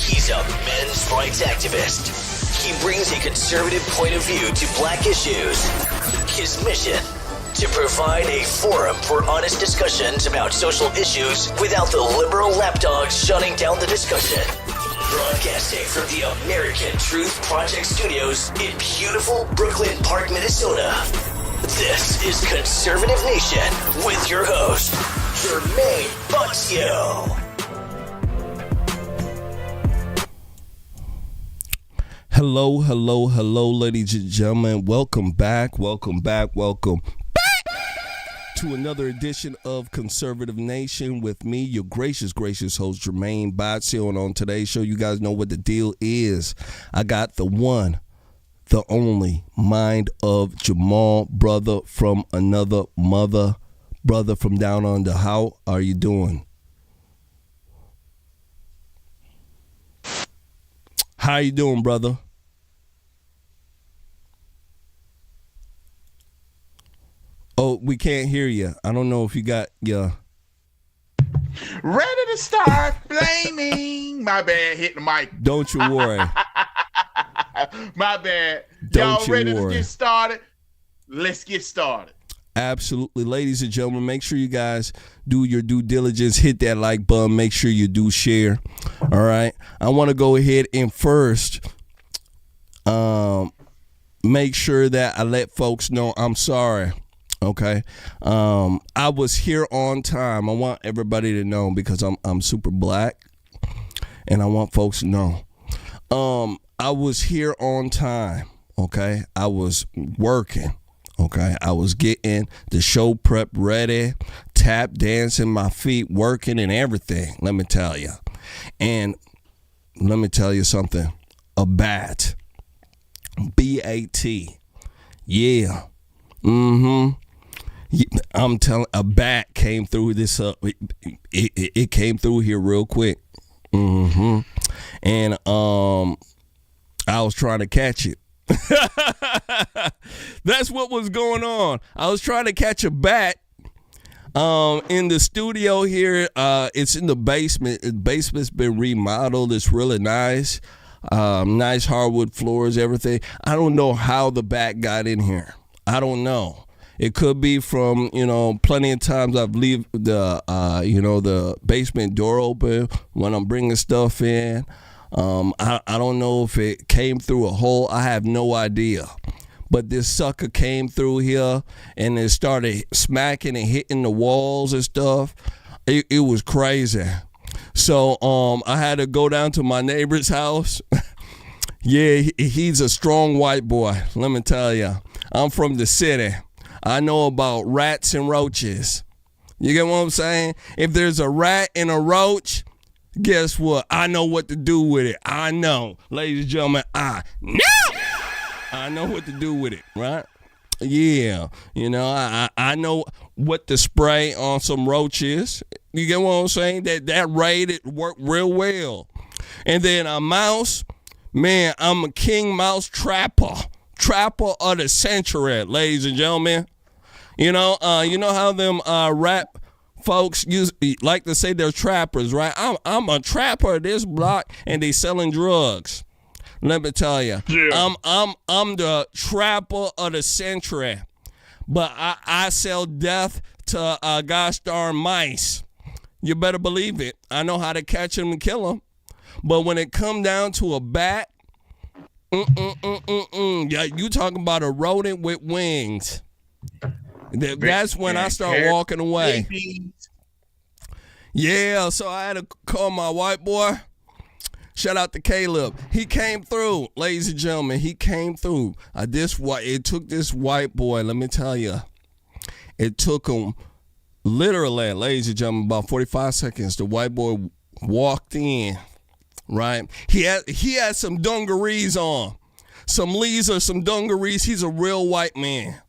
He's a men's rights activist. He brings a conservative point of view to black issues. His mission, to provide a forum for honest discussions about social issues without the liberal lapdogs shutting down the discussion. Broadcasting from the American Truth Project studios in beautiful Brooklyn Park, Minnesota. This is Conservative Nation with your host, Jermain Botsio. Hello, ladies and gentlemen. Welcome back to another edition of Conservative Nation with me, your gracious host, Jermain Botsio. And on today's show, you guys know what the deal is. I got the one, the only mind of Jamal, brother from another mother, brother from down under. How are you doing? How you doing, brother? Oh, we can't hear you. I don't know if you got your... Ready to start blaming. My bad, hit the mic. Don't you worry. My bad. Don't Y'all you ready worry. to get started? Let's get started. Absolutely. Ladies and gentlemen, make sure you guys do your due diligence. Hit that like button. Make sure you do share. All right. I want to go ahead and first make sure that I let folks know I'm sorry. Okay. I was here on time. I want everybody to know because I'm super black and I want folks to know. I was here on time. Okay. I was working. Okay. I was getting the show prep ready, tap dancing, my feet working and everything. Let me tell you. And let me tell you something. A bat. B-A-T. Yeah. Mm-hmm. I'm telling, a bat came through this. It came through here real quick. Mm-hmm. And I was trying to catch it. That's what was going on. I was trying to catch a bat. In the studio here, it's in the basement. The basement's been remodeled. It's really nice. Nice hardwood floors, everything. I don't know how the bat got in here. I don't know. It could be from, plenty of times I've leave the, the basement door open when I'm bringing stuff in. I don't know if it came through a hole. I have no idea. But this sucker came through here and it started smacking and hitting the walls and stuff. It was crazy. So I had to go down to my neighbor's house. Yeah, he's a strong white boy. Let me tell you. I'm from the city. I know about rats and roaches. You get what I'm saying? If there's a rat and a roach, guess what? I know what to do with it. I know. Ladies and gentlemen, I know what to do with it, right? Yeah. I know what to spray on some roaches. You get what I'm saying? That raid worked real well. And then a mouse, man, I'm a king mouse trapper. Trapper of the century, ladies and gentlemen. You know how them rap folks like to say they're trappers, right? I'm a trapper of this block, and they selling drugs. Let me tell you, yeah. I'm the trapper of the century, but I sell death to gosh darn mice. You better believe it. I know how to catch them and kill them, but when it come down to a bat, yeah, you talking about a rodent with wings. That's when I start walking away. Yeah, so I had to call my white boy. Shout out to Caleb. He came through, ladies and gentlemen. He came through. It took this white boy, let me tell you. It took him literally, ladies and gentlemen, about 45 seconds. The white boy walked in, right? He had some dungarees on. Some lees or some dungarees. He's a real white man.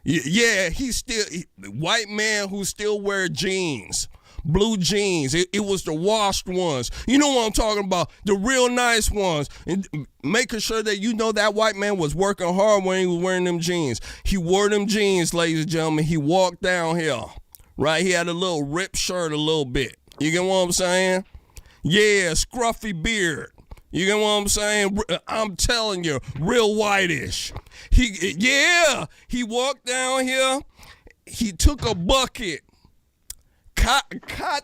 Yeah, he's still white man who still wear jeans, blue jeans. It was the washed ones. You know what I'm talking about? The real nice ones. And making sure that you know that white man was working hard when he was wearing them jeans. He wore them jeans, ladies and gentlemen. He walked down here, right? He had a little ripped shirt a little bit. You get what I'm saying? Yeah, scruffy beard. You get what I'm saying? I'm telling you, real whitish. He walked down here. He took a bucket, caught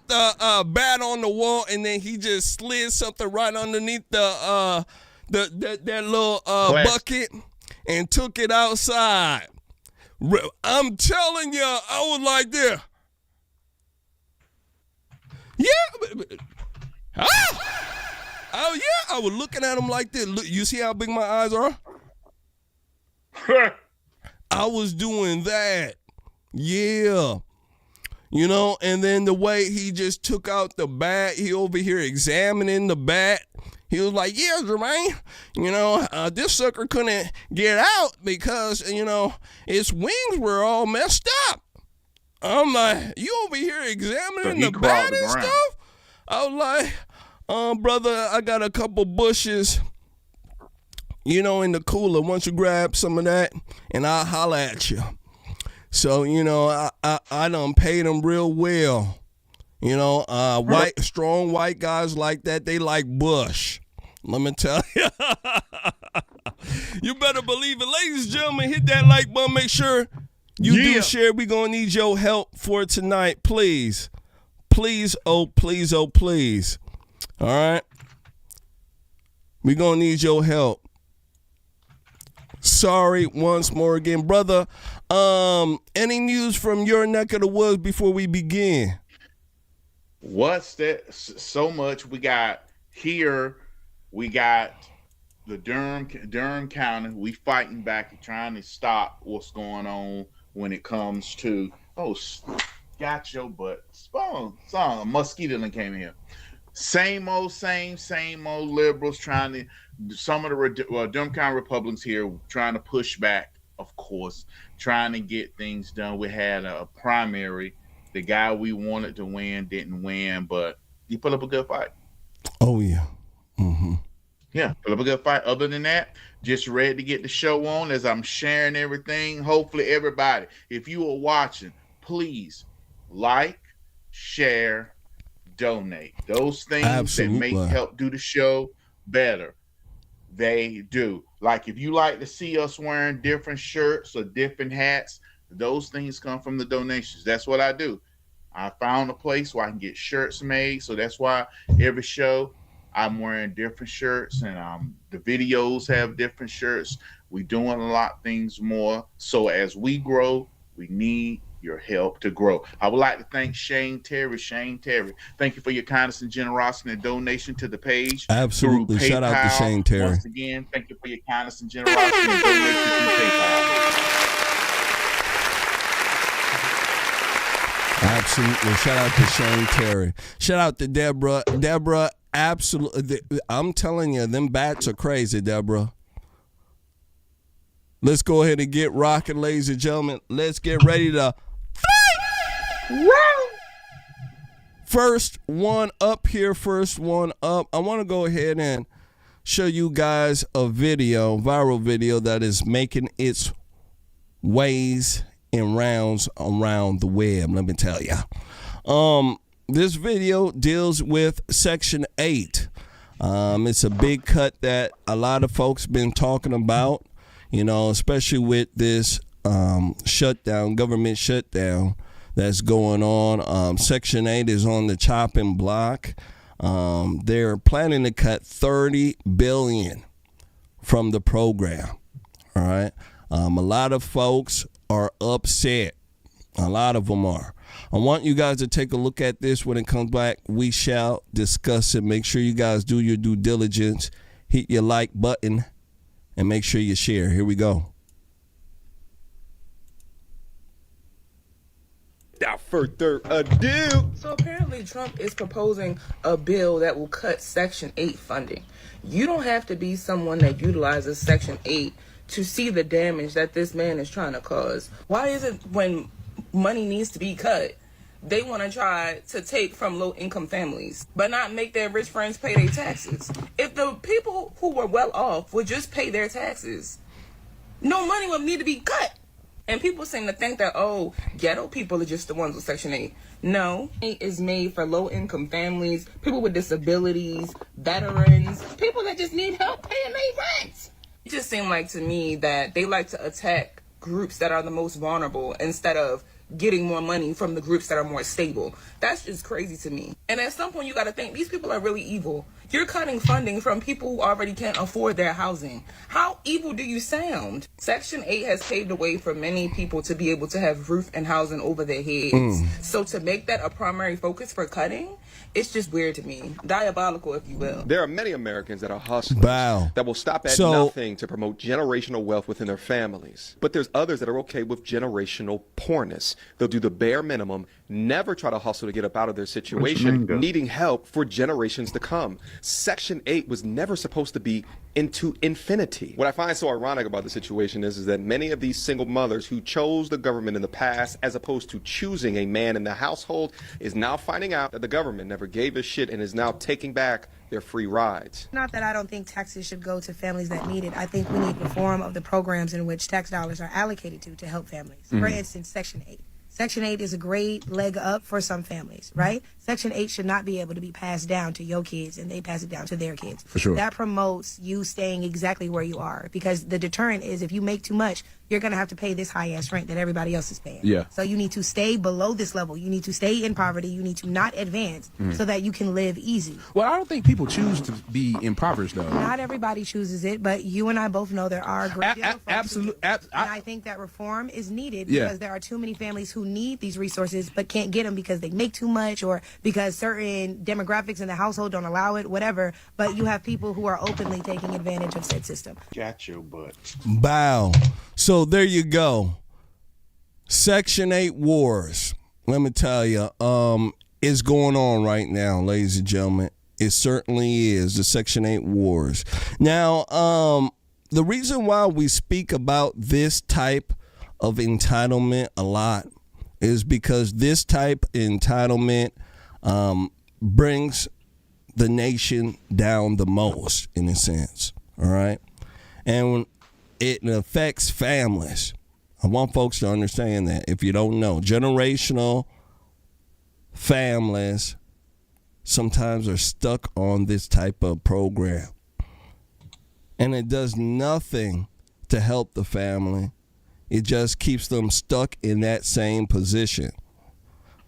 the bat on the wall, and then he just slid something right underneath that little bucket and took it outside. I'm telling you, I was like this. Yeah. Oh, yeah, I was looking at him like this. Look, you see how big my eyes are? I was doing that. Yeah. You know, and then the way he just took out the bat, he over here examining the bat. He was like, yeah, Jermain, you know, this sucker couldn't get out because, you know, its wings were all messed up. I'm like, you over here examining the bat and stuff? I was like, brother, I got a couple bushes, you know, in the cooler. Why don't you grab some of that and I'll holler at you. So, you know, I done paid him real well. You know, strong white guys like that, they like Bush. Let me tell you. You better believe it. Ladies and gentlemen, hit that like button. Make sure you do share. We're going to need your help for tonight. Please. Please, oh, please, oh, please. All right? We're going to need your help. Sorry once more again. Brother, any news from your neck of the woods before we begin? What's that? So much. We got here. We got the Durham County. We fighting back and trying to stop what's going on when it comes to, got your butt. A mosquito that came in here. Same old liberals trying to, some of the Durham County Republicans here trying to push back, of course, trying to get things done. We had a primary. The guy we wanted to win didn't win, but he put up a good fight. Oh, yeah. Mm-hmm. Yeah, put up a good fight. Other than that, just ready to get the show on as I'm sharing everything. Hopefully, everybody, if you are watching, please like, share, donate. Those things Absolutely. that help do the show better, they do. Like if you like to see us wearing different shirts or different hats, those things come from the donations. That's what I do. I found a place where I can get shirts made. So that's why every show I'm wearing different shirts, and the videos have different shirts. We're doing a lot of things more. So as we grow, we need your help to grow. I would like to thank Shane Terry. Thank you for your kindness and generosity and donation to the page. Absolutely. Shout out to Shane Terry. Once again, thank you for your kindness and generosity and donation to PayPal. Absolutely. Shout out to Shane Terry. Shout out to Deborah. Deborah, absolutely. I'm telling you, them bats are crazy, Deborah. Let's go ahead and get rocking, ladies and gentlemen. Let's get ready to fight. First one up here, first one up. I want to go ahead and show you guys a video, viral video that is making its ways and rounds around the web. Let me tell you. This video deals with Section 8. It's a big cut that a lot of folks been talking about, you know, especially with this shutdown, government shutdown that's going on. Section 8 is on the chopping block. They're planning to cut $30 billion from the program. All right. A lot of folks are upset. A lot of them are. I want you guys to take a look at this. When it comes back, we shall discuss it. Make sure you guys do your due diligence. Hit your like button and make sure you share. Here we go. Without further ado. So apparently Trump is proposing a bill that will cut Section 8 funding. You don't have to be someone that utilizes Section 8 to see the damage that this man is trying to cause. Why is it when money needs to be cut, they want to try to take from low-income families, but not make their rich friends pay their taxes? If the people who were well off would just pay their taxes, no money would need to be cut. And people seem to think that, ghetto people are just the ones with Section 8. No, it is made for low-income families, people with disabilities, veterans, people that just need help paying their rent. It just seemed like to me that they like to attack groups that are the most vulnerable instead of getting more money from the groups that are more stable. That's just crazy to me. And at some point you got to think these people are really evil. You're cutting funding from people who already can't afford their housing. How evil do you sound? Section 8 has paved the way for many people to be able to have roof and housing over their heads. So to make that a primary focus for cutting, it's just weird to me. Diabolical, if you will. There are many Americans that are hustlers that will stop at nothing to promote generational wealth within their families. But there's others that are okay with generational poorness. They'll do the bare minimum, never try to hustle to get up out of their situation, needing help for generations to come. Section 8 was never supposed to be into infinity. What I find so ironic about the situation is that many of these single mothers who chose the government in the past as opposed to choosing a man in the household is now finding out that the government never gave a shit and is now taking back their free rides. Not that I don't think taxes should go to families that need it. I think we need reform of the programs in which tax dollars are allocated to help families. For instance, Section 8. Section 8 is a great leg up for some families, right? Section 8 should not be able to be passed down to your kids and they pass it down to their kids. For sure. That promotes you staying exactly where you are, because the deterrent is if you make too much, you're going to have to pay this high-ass rent that everybody else is paying. Yeah. So you need to stay below this level. You need to stay in poverty. You need to not advance so that you can live easy. Well, I don't think people choose to be impoverished, though. Not everybody chooses it, but you and I both know there are a great deal of folks Absolutely. and I think that reform is needed Yeah. because there are too many families who need these resources but can't get them because they make too much or because certain demographics in the household don't allow it, whatever. But you have people who are openly taking advantage of said system. Got your butt. Bow. So there you go. Section 8 wars. Let me tell you, it's going on right now, ladies and gentlemen. It certainly is, the Section 8 wars. Now, the reason why we speak about this type of entitlement a lot is because this type of entitlement brings the nation down the most, in a sense, all right? And it affects families. I want folks to understand that. If you don't know, generational families sometimes are stuck on this type of program. And it does nothing to help the family. It just keeps them stuck in that same position.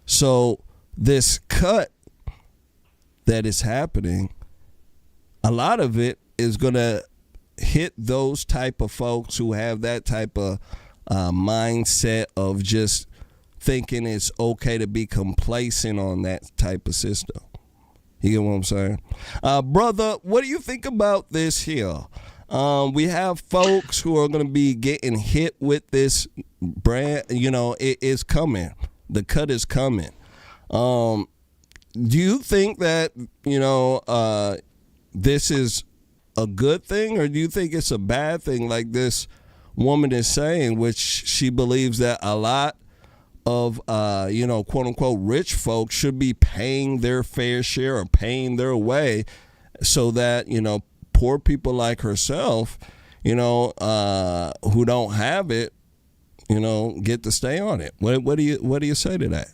So this cut that is happening, a lot of it is going to hit those type of folks who have that type of mindset of just thinking it's okay to be complacent on that type of system. You get what I'm saying? Brother, what do you think about this here? We have folks who are going to be getting hit with this brand. You know, it is coming. The cut is coming. Do you think that, you know, this is a good thing, or do you think it's a bad thing, like this woman is saying, which she believes that a lot of, you know, quote unquote, rich folks should be paying their fair share or paying their way so that, you know, poor people like herself, you know, who don't have it, you know, get to stay on it. What do you say to that?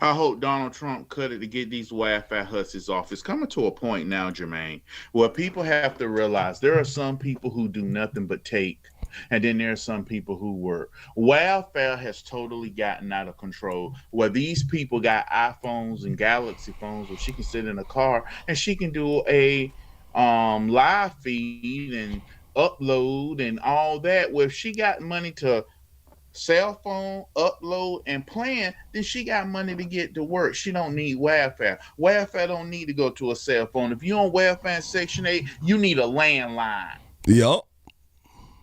I hope Donald Trump cut it to get these Wi-Fi hussies off. It's coming to a point now, Jermaine, where people have to realize there are some people who do nothing but take, and then there are some people who work. Wi-Fi has totally gotten out of control, where these people got iPhones and Galaxy phones where she can sit in a car and she can do a live feed and upload and all that. Where if she got money to cell phone, upload, and plan, then she got money to get to work. She don't need Wi-Fi. Wi-Fi don't need to go to a cell phone. If you're on Wi-Fi in Section 8, you need a landline. Yup.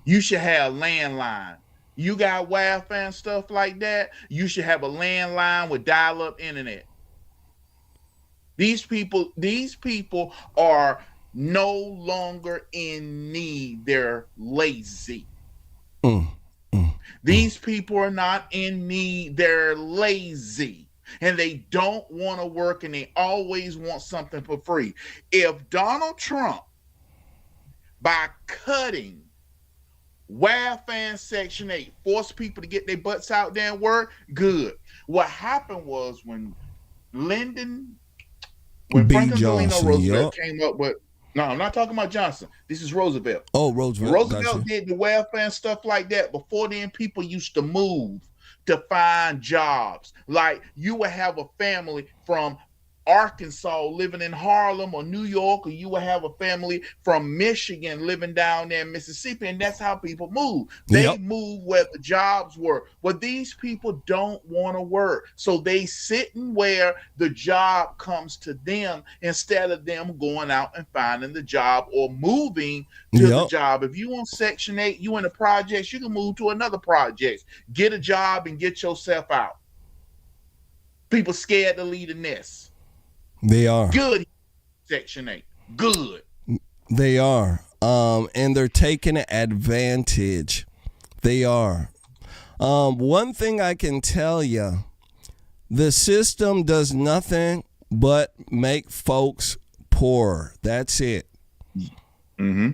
You should have landline. You got Wi-Fi and stuff like that, you should have a landline with dial-up internet. These people are no longer in need. They're lazy. These people are not in need. They're lazy. And they don't want to work, and they always want something for free. If Donald Trump, by cutting Welfare Section 8, force people to get their butts out there and work, good. What happened was when Franklin Delano Roosevelt came up with, no, I'm not talking about Johnson. This is Roosevelt. Oh, Roosevelt. Roosevelt did the welfare and stuff like that. Before then, people used to move to find jobs. Like you would have a family from Arkansas living in Harlem or New York, or you would have a family from Michigan living down there in Mississippi, and that's how people move. They move where the jobs were. Well, these people don't want to work, so they sitting where the job comes to them instead of them going out and finding the job or moving to the job. If you on Section 8, you in the projects, you can move to another project, get a job, and get yourself out. People scared to leave the nest. They are. Good. Section 8. Good. They are. And they're taking advantage. They are. One thing I can tell you, the system does nothing but make folks poorer. That's it. Mm-hmm.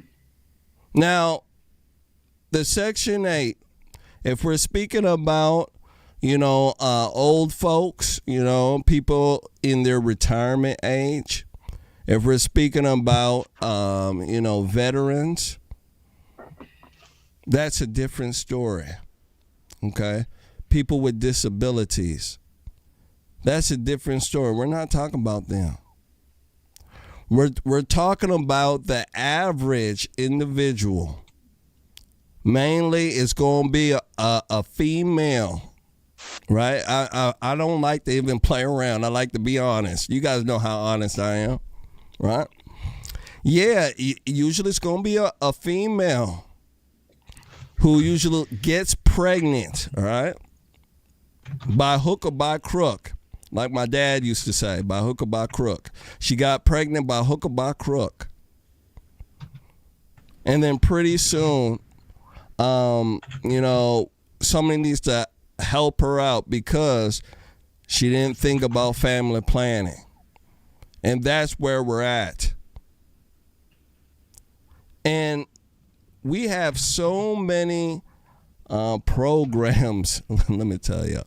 Now, the Section 8, if we're speaking about old folks, people in their retirement age. If we're speaking about, veterans, that's a different story. Okay? People with disabilities, that's a different story. We're not talking about them. We're talking about the average individual. Mainly, it's going to be a female. Right? I don't like to even play around. I like to be honest. You guys know how honest I am. Right? Yeah, usually it's going to be a female who usually gets pregnant, all right? By hook or by crook. Like my dad used to say, by hook or by crook. She got pregnant by hook or by crook. And then pretty soon, somebody needs to help her out because she didn't think about family planning. And that's where we're at. And we have so many programs, let me tell you,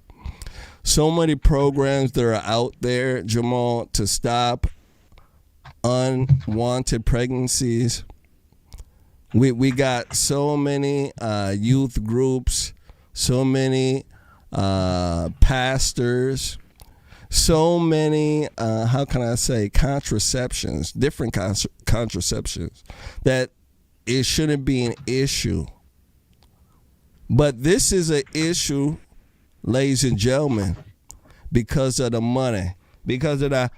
so many programs that are out there, Jamal, to stop unwanted pregnancies. We got so many youth groups, so many pastors, so many, contraceptions, different contraceptions, that it shouldn't be an issue. But this is an issue, ladies and gentlemen, because of the money. Because of the money!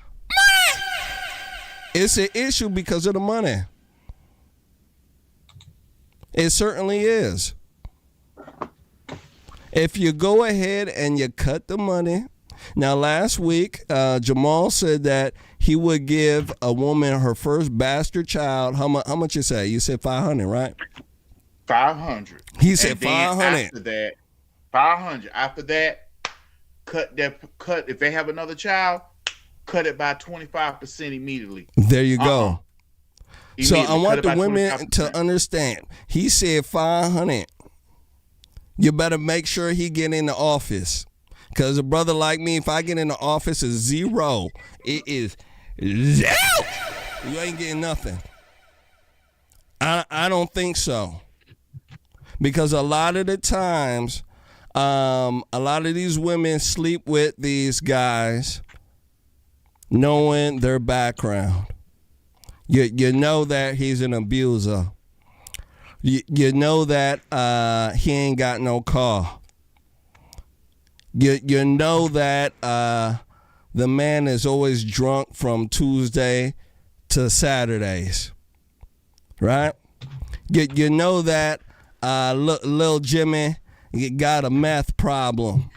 It's an issue because of the money. It certainly is. If you go ahead and you cut the money. Now, last week, Jamal said that he would give a woman her first bastard child. How much you say? You said 500, right? 500. He said 500. After that, 500. After that, cut. If they have another child, cut it by 25% immediately. There you go. So I want the women 25%. To understand. He said 500. You better make sure he get in the office. Because a brother like me, if I get in the office, it's zero. It is zero. You ain't getting nothing. I don't think so. Because a lot of the times, a lot of these women sleep with these guys knowing their background. You know that he's an abuser. You know that he ain't got no car. You know that the man is always drunk from Tuesday to Saturdays, right? You know that little Jimmy got a meth problem,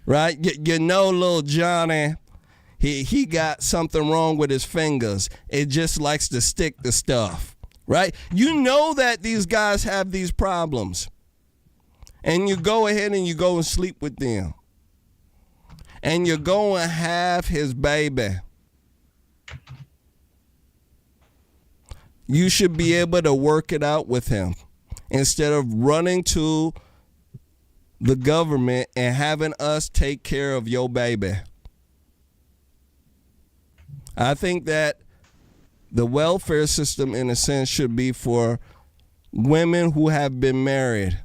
right? You know little Johnny, he got something wrong with his fingers. It just likes to stick to stuff, right? You know that these guys have these problems. And you go ahead and you go and sleep with them. And you go and have his baby. You should be able to work it out with him instead of running to the government and having us take care of your baby. I think that the welfare system, in a sense, should be for women who have been married.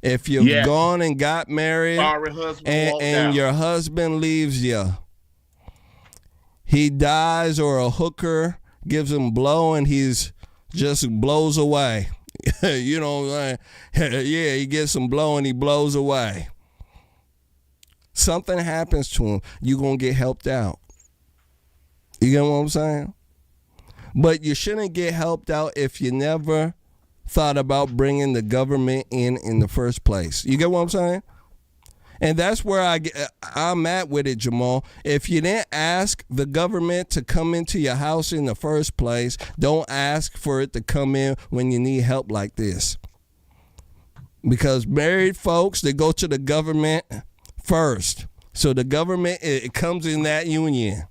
If you've gone and got married and your husband leaves you, he dies or a hooker gives him blow and he's just blows away. You know, he gets some blow and he blows away. Something happens to him, you're going to get helped out. You get what I'm saying? But you shouldn't get helped out if you never thought about bringing the government in the first place. You get what I'm saying? And that's where I'm at with it, Jamal. If you didn't ask the government to come into your house in the first place, don't ask for it to come in when you need help like this. Because married folks, they go to the government first. So the government, it comes in that union.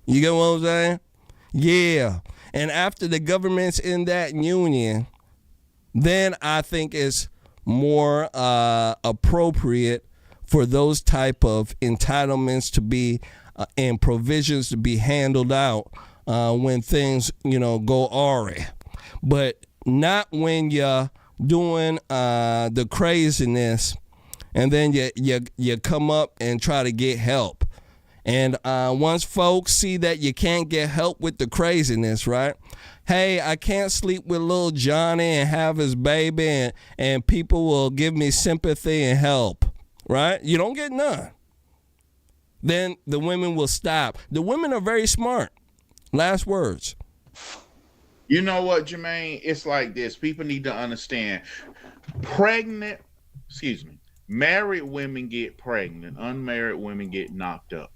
You get what I'm saying? Yeah. And after the government's in that union, then I think it's more appropriate for those type of entitlements to be and provisions to be handled out when things, go awry. But not when you're doing the craziness and then you come up and try to get help. And once folks see that you can't get help with the craziness, right? Hey, I can't sleep with little Johnny and have his baby and people will give me sympathy and help, right? You don't get none. Then the women will stop. The women are very smart. Last words. You know what, Jermaine? It's like this. People need to understand. Married women get pregnant. Unmarried women get knocked up.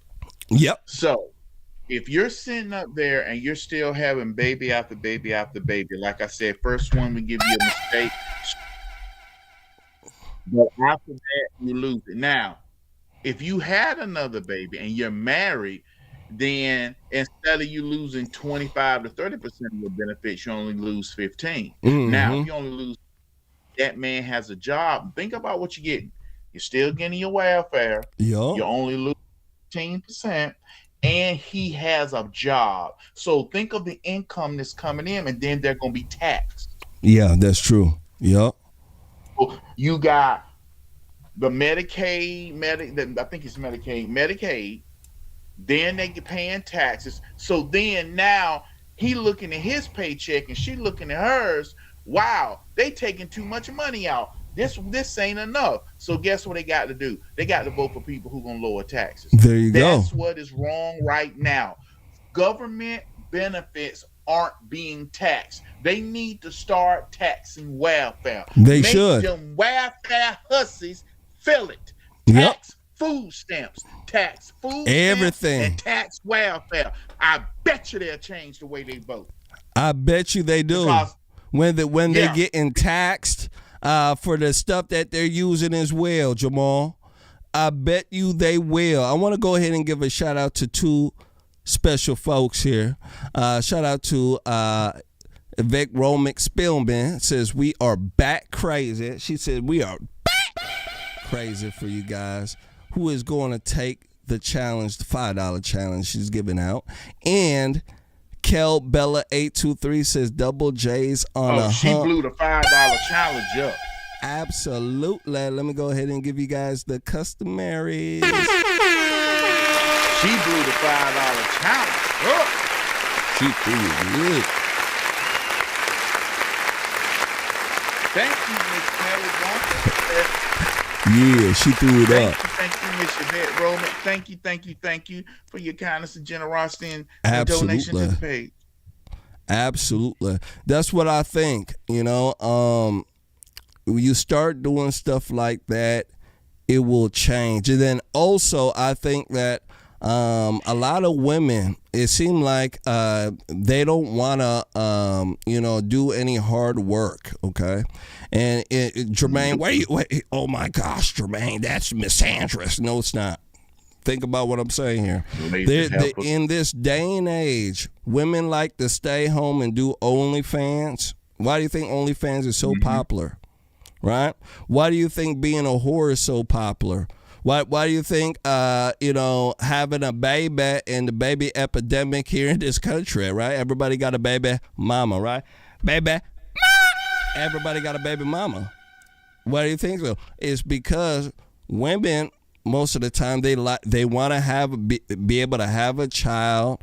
Yep. So if you're sitting up there and you're still having baby after baby after baby, like I said, first one we give you a mistake, but after that you lose it. Now, if you had another baby and you're married, then instead of you losing 25 to 30% of your benefits, you only lose 15. Mm-hmm. Now, if you only lose, that man has a job. Think about what you're getting. You're still getting your welfare. Yep. You only lose 15%, and he has a job. So think of the income that's coming in, and then they're going to be taxed. Yeah, that's true. Yep. So you got the Medicaid, I think it's Medicaid. Then they get paying taxes. So then now he looking at his paycheck and she looking at hers. Wow, they taking too much money out. This ain't enough. So guess what they got to do? They got to vote for people who gonna lower taxes. There you go. That's what is wrong right now. Government benefits aren't being taxed. They need to start taxing welfare. They should. Make them welfare hussies feel it. Tax food stamps, tax food everything, and tax welfare. I bet you they'll change the way they vote. I bet you they do. Because, when they're getting taxed for the stuff that they're using as well, Jamal. I bet you they will. I want to go ahead and give a shout out to two special folks here. Shout out to Vec Romick Spillman. Says we are back crazy. She said we are back crazy for you guys. Who is going to take the challenge, the $5 challenge she's giving out. And Kel Bella 823 says double J's on a she blew the $5 challenge up. Absolutely. Let me go ahead and give you guys the customary. She blew the $5 challenge up. She threw it good. Thank you, Miss Kelly Johnson. Yeah, she threw it up. Thank you, Miss Yvette Roman. Thank you for your kindness and generosity and donation to the page. Absolutely. That's what I think. You start doing stuff like that, it will change. And then also, I think that a lot of women, it seems like they don't want to, do any hard work, okay? And Jermaine, wait, oh my gosh, Jermaine, that's misandrous. No, it's not. Think about what I'm saying here. In this day and age, women like to stay home and do OnlyFans, Why do you think OnlyFans is so popular? Right? Why do you think being a whore is so popular? Why do you think, having a baby and the baby epidemic here in this country, right? Everybody got a baby mama, right? Baby mama. Everybody got a baby mama. Why do you think so? It's because women, most of the time, they want to be able to have a child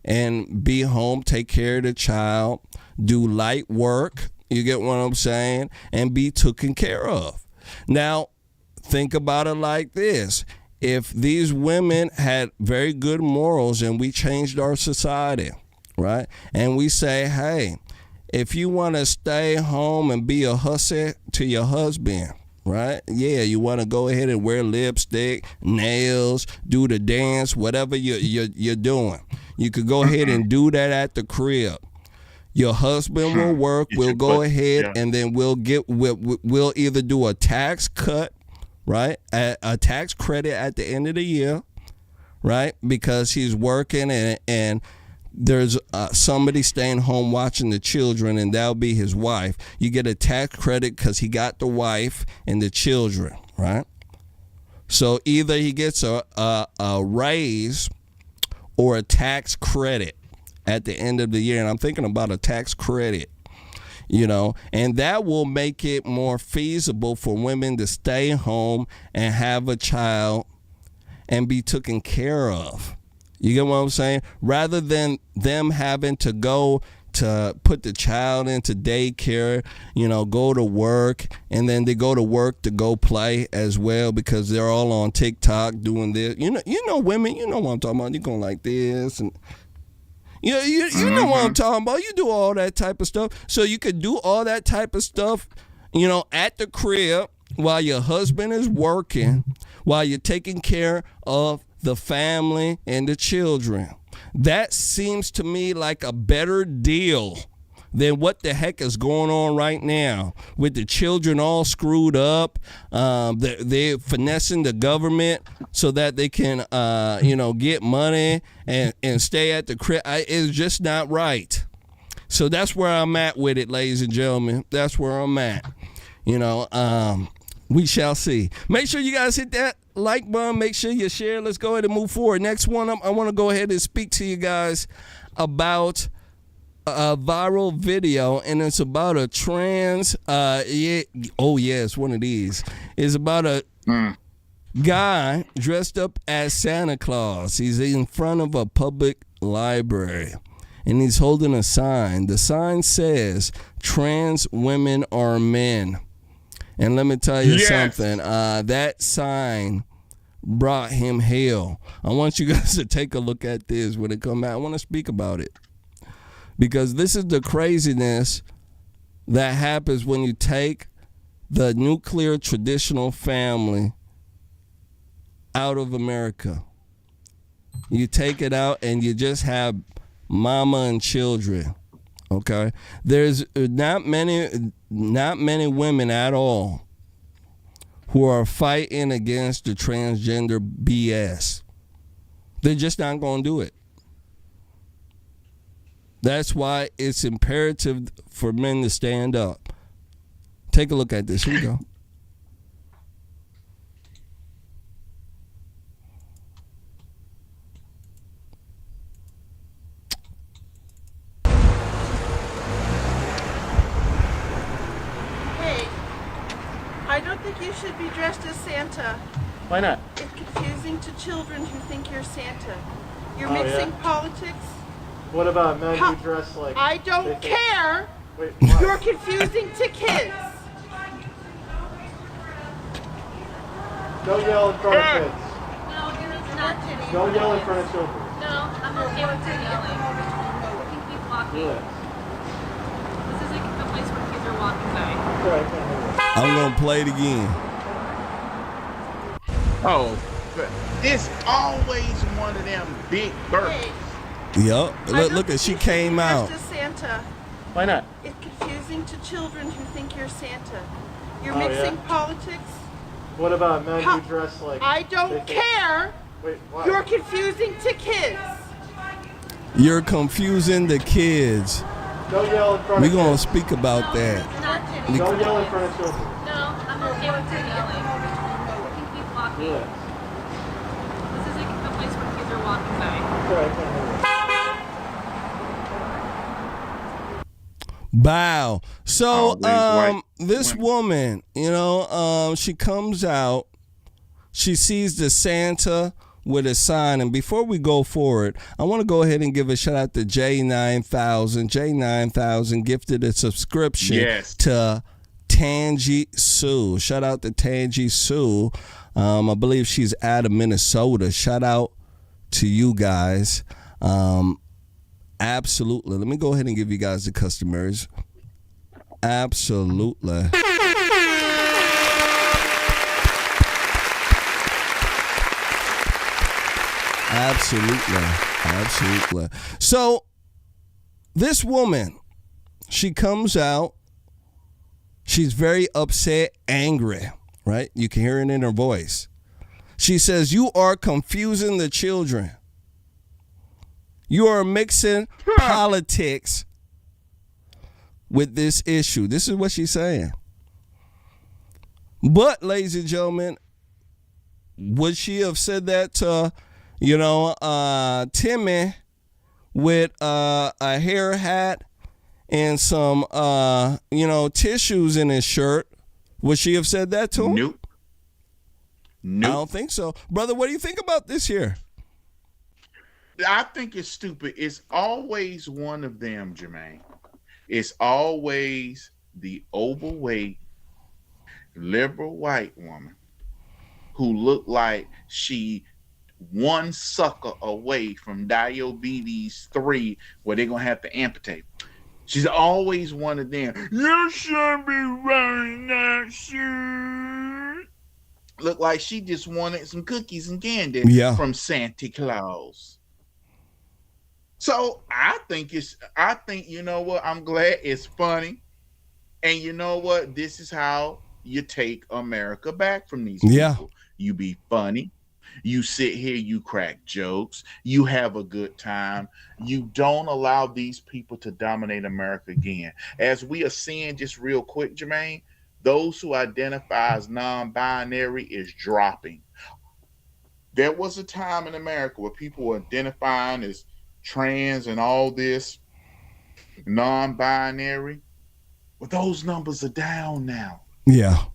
and be home, take care of the child, do light work, you get what I'm saying, and be taken care of. Now, think about it like this. If these women had very good morals and we changed our society, right, and we say, hey, if you want to stay home and be a hussy to your husband, right, yeah, you want to go ahead and wear lipstick, nails, do the dance, whatever you're doing. You could go ahead and do that at the crib. Your husband will work. We'll go ahead and then we'll either do a tax cut, right? A tax credit at the end of the year, right? Because he's working and there's somebody staying home watching the children, and that'll be his wife. You get a tax credit because he got the wife and the children, right? So either he gets a raise or a tax credit at the end of the year. And I'm thinking about a tax credit, and that will make it more feasible for women to stay home and have a child and be taken care of. You get what I'm saying? Rather than them having to go to put the child into daycare, go to work, and then they go to work to go play as well because they're all on TikTok doing this. Women, you know what I'm talking about. You're going like this and you know what I'm talking about. You do all that type of stuff. So you could do all that type of stuff, at the crib while your husband is working, while you're taking care of the family and the children. That seems to me like a better deal than what the heck is going on right now with the children all screwed up. They're finessing the government so that they can, get money and stay at the crib. It's just not right. So that's where I'm at with it, ladies and gentlemen. That's where I'm at. We shall see. Make sure you guys hit that like button. Make sure you share. Let's go ahead and move forward. Next one, I want to go ahead and speak to you guys about a viral video, and it's about a trans. It's one of these. It's about a guy dressed up as Santa Claus. He's in front of a public library, and he's holding a sign. The sign says, "Trans women are men." And let me tell you something. That sign brought him hell. I want you guys to take a look at this when it comes out. I want to speak about it, because this is the craziness that happens when you take the nuclear traditional family out of America. You take it out and you just have mama and children. Okay, there's not many women at all who are fighting against the transgender BS. They're just not going to do it. That's why it's imperative for men to stand up. Take a look at this. Here we go. I don't think you should be dressed as Santa. Why not? It's confusing to children who think you're Santa. You're mixing politics. What about men who dress like... I don't care. Wait, what? You're confusing to kids. Don't yell in front of kids. No, it's not Jenny. Don't yell in front of children. No, I'm okay with her yelling. We can keep walking. This is like a place where kids are walking by. I'm going to play it again. Oh, it's always one of them big birthdays. Yup. Look at, she came out. Dressed as Santa. Why not? It's confusing to children who think you're Santa. You're mixing politics. What about men who dress like... I don't care. Wait, what? You're confusing to kids. You're confusing the kids. Don't yell in front We're of going to kids. speak about that. Don't yell in front of children. No, I'm okay with her yelling. We can keep walking. Relax. This is like a place where kids are walking by. Sorry, I can't hear you. Bow. So this women. woman, she comes out, she sees the Santa with a sign, and before we go forward, I want to go ahead and give a shout out to J9000. J9000 gifted a subscription to Tangi Sue. Shout out to Tangi Sue. I believe she's out of Minnesota. Shout out to you guys. Absolutely. Let me go ahead and give you guys the customers. Absolutely. Absolutely. So this woman, she comes out. She's very upset, angry, right? You can hear it in her voice. She says, "You are confusing the children. You are mixing politics with this issue." This is what she's saying. But, ladies and gentlemen, would she have said that to, Timmy with a hair hat and some, tissues in his shirt? Would she have said that to him? Nope. I don't think so. Brother, what do you think about this here? I think it's stupid. It's always one of them, Jermaine. It's always the overweight, liberal white woman who looked like she one sucker away from diabetes 3, where they're going to have to amputate. She's always one of them. You shouldn't be wearing that shirt. Look like she just wanted some cookies and candy from Santa Claus. So I think you know what? I'm glad it's funny. And you know what? This is how you take America back from these people. Yeah. You be funny. You sit here, you crack jokes. You have a good time. You don't allow these people to dominate America again. As we are seeing, just real quick, Jermaine, those who identify as non-binary is dropping. There was a time in America where people were identifying as trans and all this, non-binary. Well, those numbers are down now. Yeah.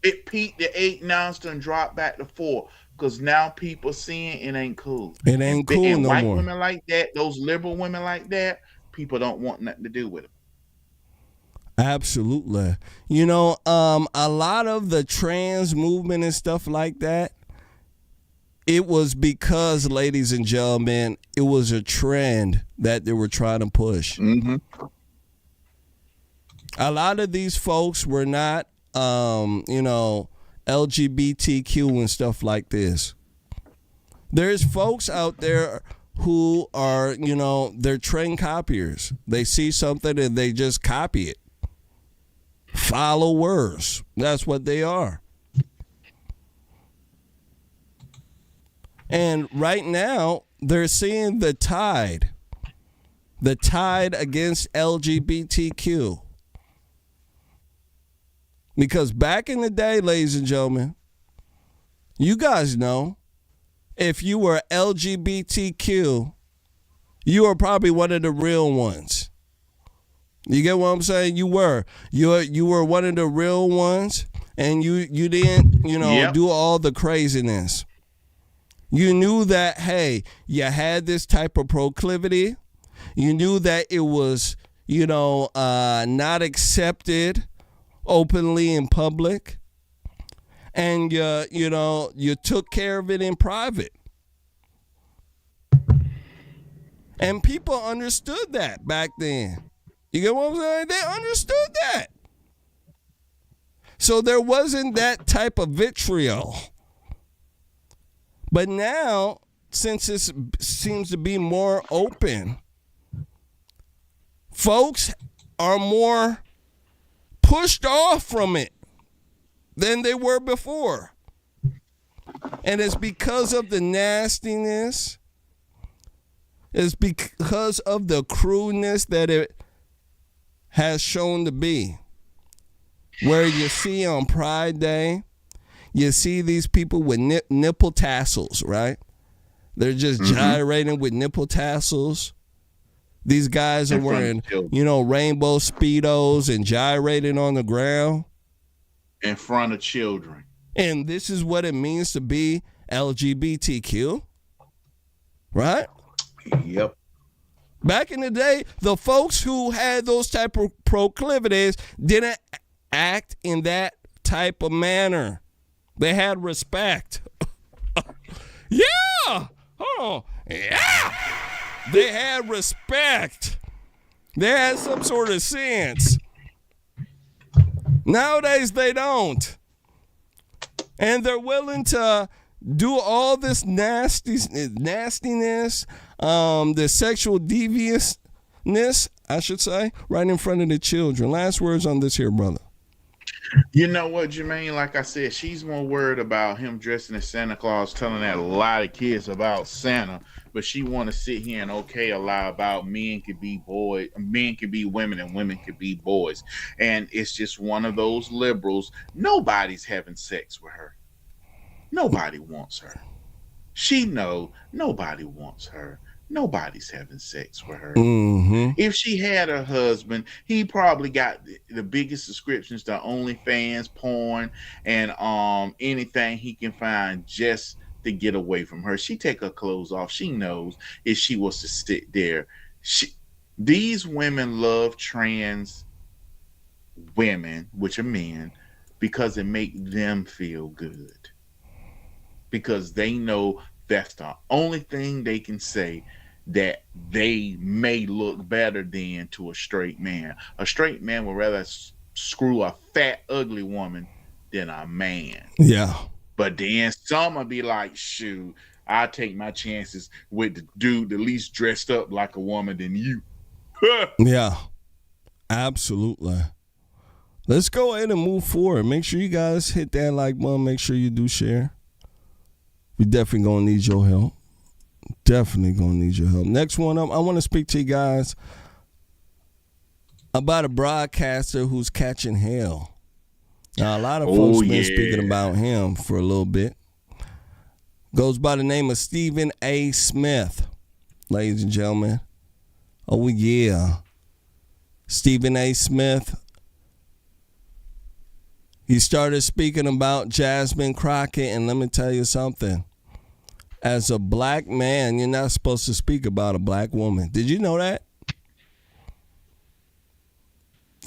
It peaked at 8, now it's done dropped back to 4, because now people seeing it ain't cool. It ain't cool and no white more. women like that, those liberal women like that, people don't want nothing to do with them. Absolutely. A lot of the trans movement and stuff like that, it was because, ladies and gentlemen, it was a trend that they were trying to push. Mm-hmm. A lot of these folks were not, LGBTQ and stuff like this. There's folks out there who are, they're trend copiers. They see something and they just copy it. Followers. That's what they are. And right now, they're seeing the tide against LGBTQ. Because back in the day, ladies and gentlemen, you guys know, if you were LGBTQ, you were probably one of the real ones. You get what I'm saying? You were one of the real ones, and you didn't, do all the craziness. You knew that, hey, you had this type of proclivity. You knew that it was, not accepted openly in public. And, you took care of it in private. And people understood that back then. You get what I'm saying? They understood that. So there wasn't that type of vitriol. But now, since it seems to be more open, folks are more pushed off from it than they were before. And it's because of the nastiness. It's because of the crudeness that it has shown to be. Where you see on Pride Day, you see these people with nipple tassels, right? They're just gyrating with nipple tassels. These guys are wearing, rainbow Speedos and gyrating on the ground. In front of children. And this is what it means to be LGBTQ, right? Yep. Back in the day, the folks who had those type of proclivities didn't act in that type of manner. They had respect. Yeah. Oh, yeah. They had respect. They had some sort of sense. Nowadays, they don't. And they're willing to do all this nastiness, the sexual deviousness, I should say, right in front of the children. Last words on this here, brother. You know what, Jermaine? Like I said, she's more worried about him dressing as Santa Claus, telling that a lot of kids about Santa, but she want to sit here and lie about men could be boys, men could be women, and women could be boys. And it's just one of those liberals. Nobody's having sex with her. Nobody wants her. She know nobody wants her. Nobody's having sex with her. If she had a husband, he probably got the biggest subscriptions to OnlyFans, porn, and anything he can find just to get away from her. She take her clothes off. She knows if she was to sit there. These women love trans women, which are men, because it makes them feel good. Because they know that's the only thing they can say that they may look better than to a straight man. A straight man would rather screw a fat, ugly woman than a man. Yeah. But then some will be like, shoot, I take my chances with the dude the least dressed up like a woman than you. Yeah, absolutely. Let's go ahead and move forward. Make sure you guys hit that like button. Make sure you do share. We definitely going to need your help. Definitely going to need your help. Next one up, I want to speak to you guys about a broadcaster who's catching hell. Now, a lot of folks been speaking about him for a little bit. Goes by the name of Stephen A. Smith, ladies and gentlemen. Oh, yeah. Stephen A. Smith. He started speaking about Jasmine Crockett, and let me tell you something. As a black man, you're not supposed to speak about a black woman. Did you know that?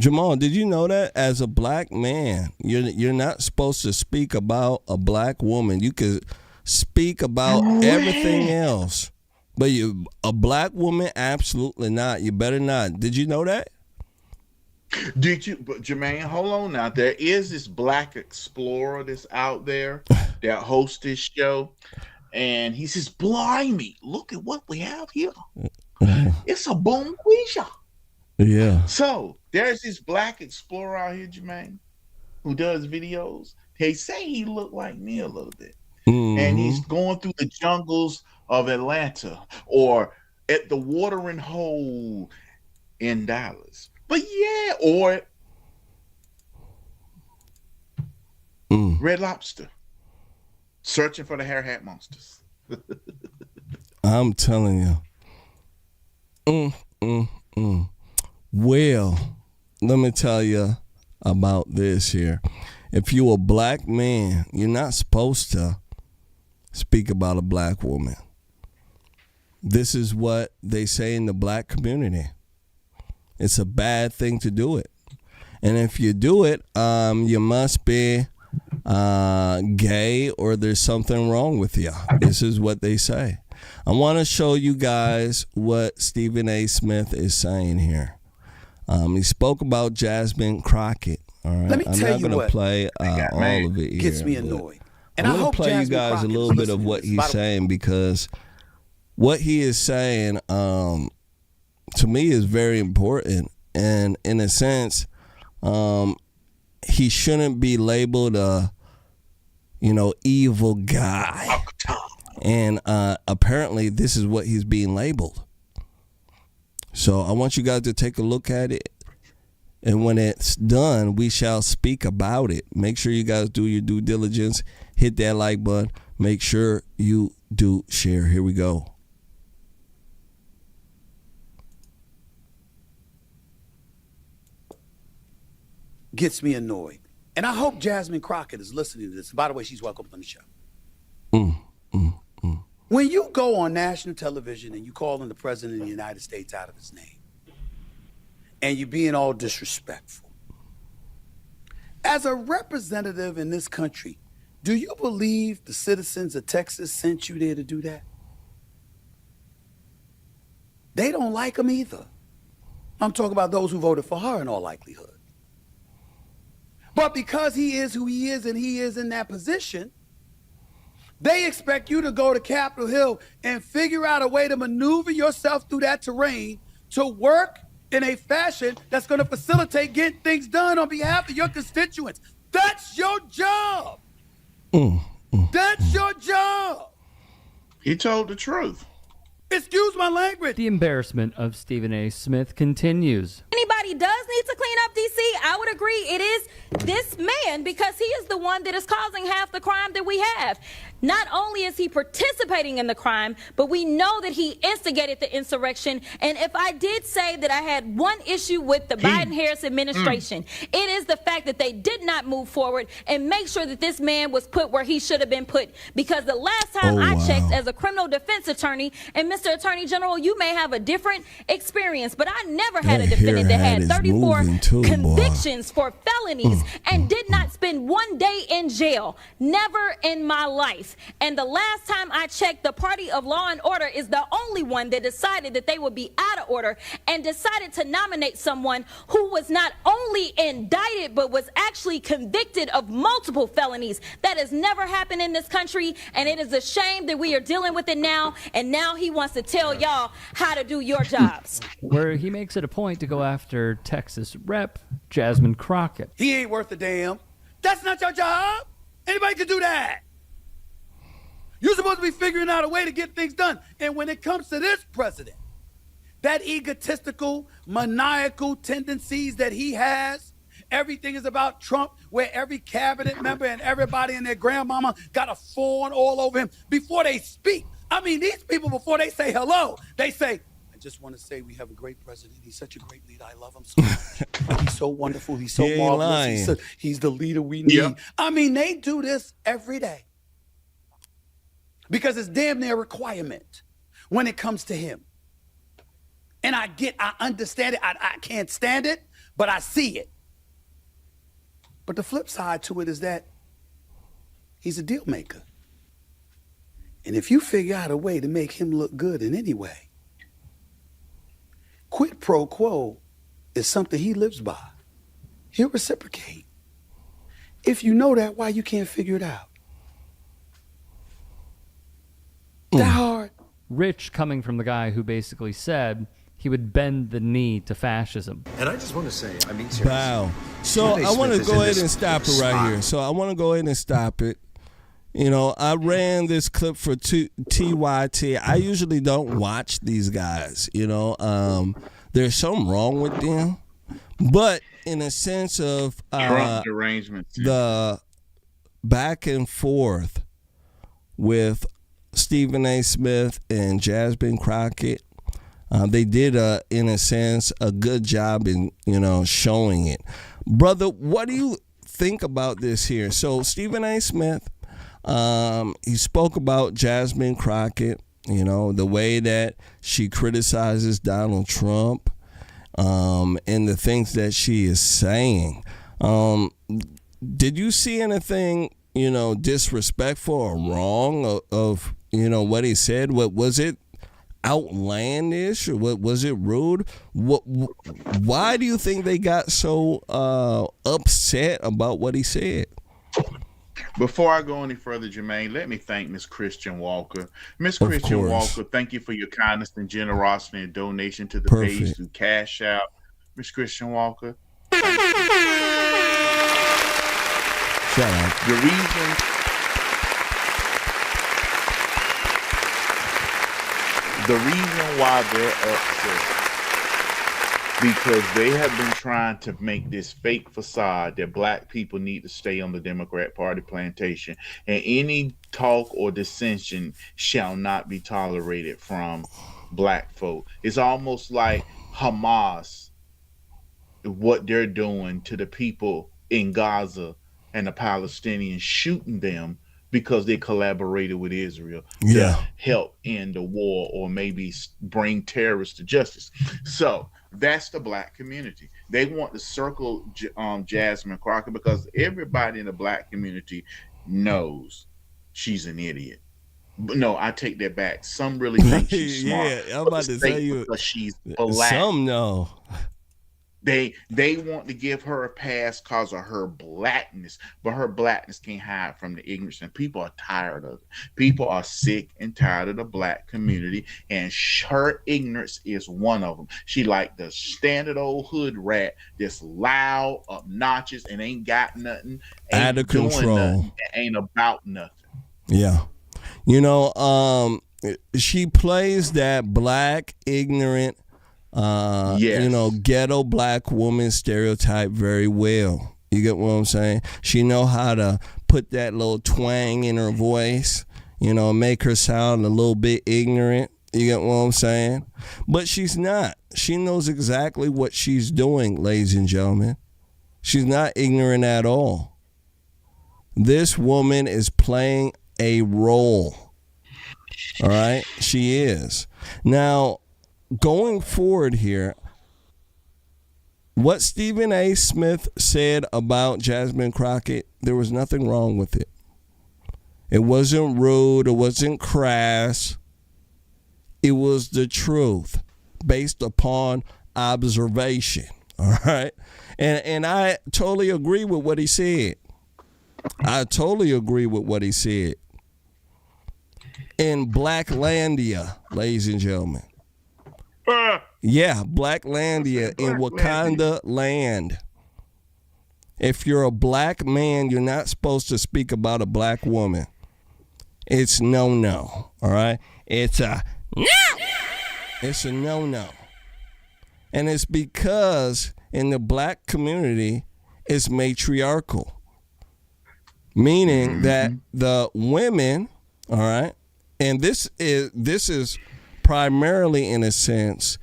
Jamal, did you know that? As a black man, you're not supposed to speak about a black woman. You could speak about everything else. But a black woman, absolutely not. You better not. Did you know that? Did you, but Jermaine, hold on now. There is this black explorer that's out there that hosts this show, and he says, blimey, look at what we have here. It's a boom quisha. Yeah. So there's this black explorer out here, Jermaine, who does videos. They say he looked like me a little bit. And he's going through the jungles of Atlanta or at the watering hole in Dallas. But yeah, or Red Lobster, searching for the hair hat monsters. I'm telling you. Well, let me tell you about this here. If you're a black man, you're not supposed to speak about a black woman. This is what they say in the black community. It's a bad thing to do it. And if you do it, you must be gay or there's something wrong with you. This is what they say. I want to show you guys what Stephen A. Smith is saying here. He spoke about Jasmine Crockett. All right. Let me tell you what. I'm not going to play all of it here. Gets me annoyed. And I'm I going hope to play Jasmine you guys Crockett a little bit of what he's saying, because what he is saying to me is very important. And in a sense, he shouldn't be labeled a, evil guy. And apparently this is what he's being labeled. So I want you guys to take a look at it. And when it's done, we shall speak about it. Make sure you guys do your due diligence. Hit that like button. Make sure you do share. Here we go. Gets me annoyed. And I hope Jasmine Crockett is listening to this. By the way, she's welcome on the show. When you go on national television and you calling the president of the United States out of his name, and you being all disrespectful, as a representative in this country, do you believe the citizens of Texas sent you there to do that? They don't like him either. I'm talking about those who voted for her in all likelihood. But because he is who he is and he is in that position, they expect you to go to Capitol Hill and figure out a way to maneuver yourself through that terrain to work in a fashion that's going to facilitate getting things done on behalf of your constituents. That's your job. That's your job. He told the truth. Excuse my language. The embarrassment of Stephen A. Smith continues. Anybody does need to clean up D.C., I would agree it is this man, because he is the one that is causing half the crime that we have. Not only is he participating in the crime, but we know that he instigated the insurrection. And if I did say that I had one issue with the Biden-Harris administration, it is the fact that they did not move forward and make sure that this man was put where he should have been put. Because the last time I checked as a criminal defense attorney, and Mr. Attorney General, you may have a different experience, but I never had a defendant that had 34 convictions for felonies and did not spend one day in jail. Never in my life. And the last time I checked, the party of law and order is the only one that decided that they would be out of order and decided to nominate someone who was not only indicted but was actually convicted of multiple felonies. That has never happened in this country, and it is a shame that we are dealing with it now, and now he wants to tell y'all how to do your jobs. Where he makes it a point to go after Texas Rep. Jasmine Crockett. He ain't worth a damn. That's not your job. Anybody can do that. You're supposed to be figuring out a way to get things done. And when it comes to this president, that egotistical, maniacal tendencies that he has, everything is about Trump, where every cabinet member and everybody and their grandmama got a fawn all over him before they speak. I mean, these people, before they say hello, they say, I just want to say we have a great president. He's such a great leader. I love him so much. He's so wonderful. He's so marvelous. He's the leader we need. Yep. I mean, they do this every day. Because it's damn near a requirement when it comes to him. And I understand it. I can't stand it, but I see it. But the flip side to it is that he's a deal maker. And if you figure out a way to make him look good in any way, quid pro quo is something he lives by. He'll reciprocate. If you know that, why you can't figure it out? That hard. Rich coming from the guy who basically said he would bend the knee to fascism. And I just want to say, I mean, seriously. Wow. So I want to go ahead and stop it right here. So I want to go ahead and stop it. You know, I ran this clip for TYT. I usually don't watch these guys. You know, there's something wrong with them. But in a sense of Trump derangement, the back and forth with Stephen A. Smith and Jasmine Crockett, they did, in a sense, a good job in, showing it. Brother, what do you think about this here? So Stephen A. Smith, he spoke about Jasmine Crockett, the way that she criticizes Donald Trump, and the things that she is saying. Did you see anything, disrespectful or wrong of what he said? What was it? Outlandish, or what was it? Rude? Why do you think they got so upset about what he said? Before I go any further, Jermain, let me thank Miss Christian Walker. Miss Christian Walker, thank you for your kindness and generosity and donation to the page through Cash App. Miss Christian Walker. Shout out. The reason why they're upset because they have been trying to make this fake facade that black people need to stay on the Democrat Party plantation, and any talk or dissension shall not be tolerated from black folk. It's almost like Hamas, what they're doing to the people in Gaza and the Palestinians, shooting them because they collaborated with Israel to help end the war or maybe bring terrorists to justice. So that's the black community. They want to circle Jasmine Crockett because everybody in the black community knows she's an idiot. No, I take that back. Some really think she's smart. Yeah, I'm about to say you. Because she's black. Some know. They want to give her a pass because of her blackness, but her blackness can't hide from the ignorance, and people are tired of it. People are sick and tired of the black community, and her ignorance is one of them. She like the standard old hood rat that's loud, obnoxious, and ain't got nothing, ain't out of doing control, nothing, ain't about nothing. Yeah, she plays that black ignorant. Ghetto black woman stereotype very well. You get what I'm saying? She know how to put that little twang in her voice, make her sound a little bit ignorant. You get what I'm saying? But she's not. She knows exactly what she's doing, ladies and gentlemen. She's not ignorant at all. This woman is playing a role. All right? She is. Now, going forward here, what Stephen A. Smith said about Jasmine Crockett, there was nothing wrong with it. It wasn't rude. It wasn't crass. It was the truth based upon observation. All right? And I totally agree with what he said. In Blacklandia, ladies and gentlemen. Yeah, Blacklandia in Wakanda land. If you're a black man, you're not supposed to speak about a black woman. It's no, all right? It's a no. It's a no. And it's because in the black community, it's matriarchal. Meaning that the women, all right, and this is primarily in a sense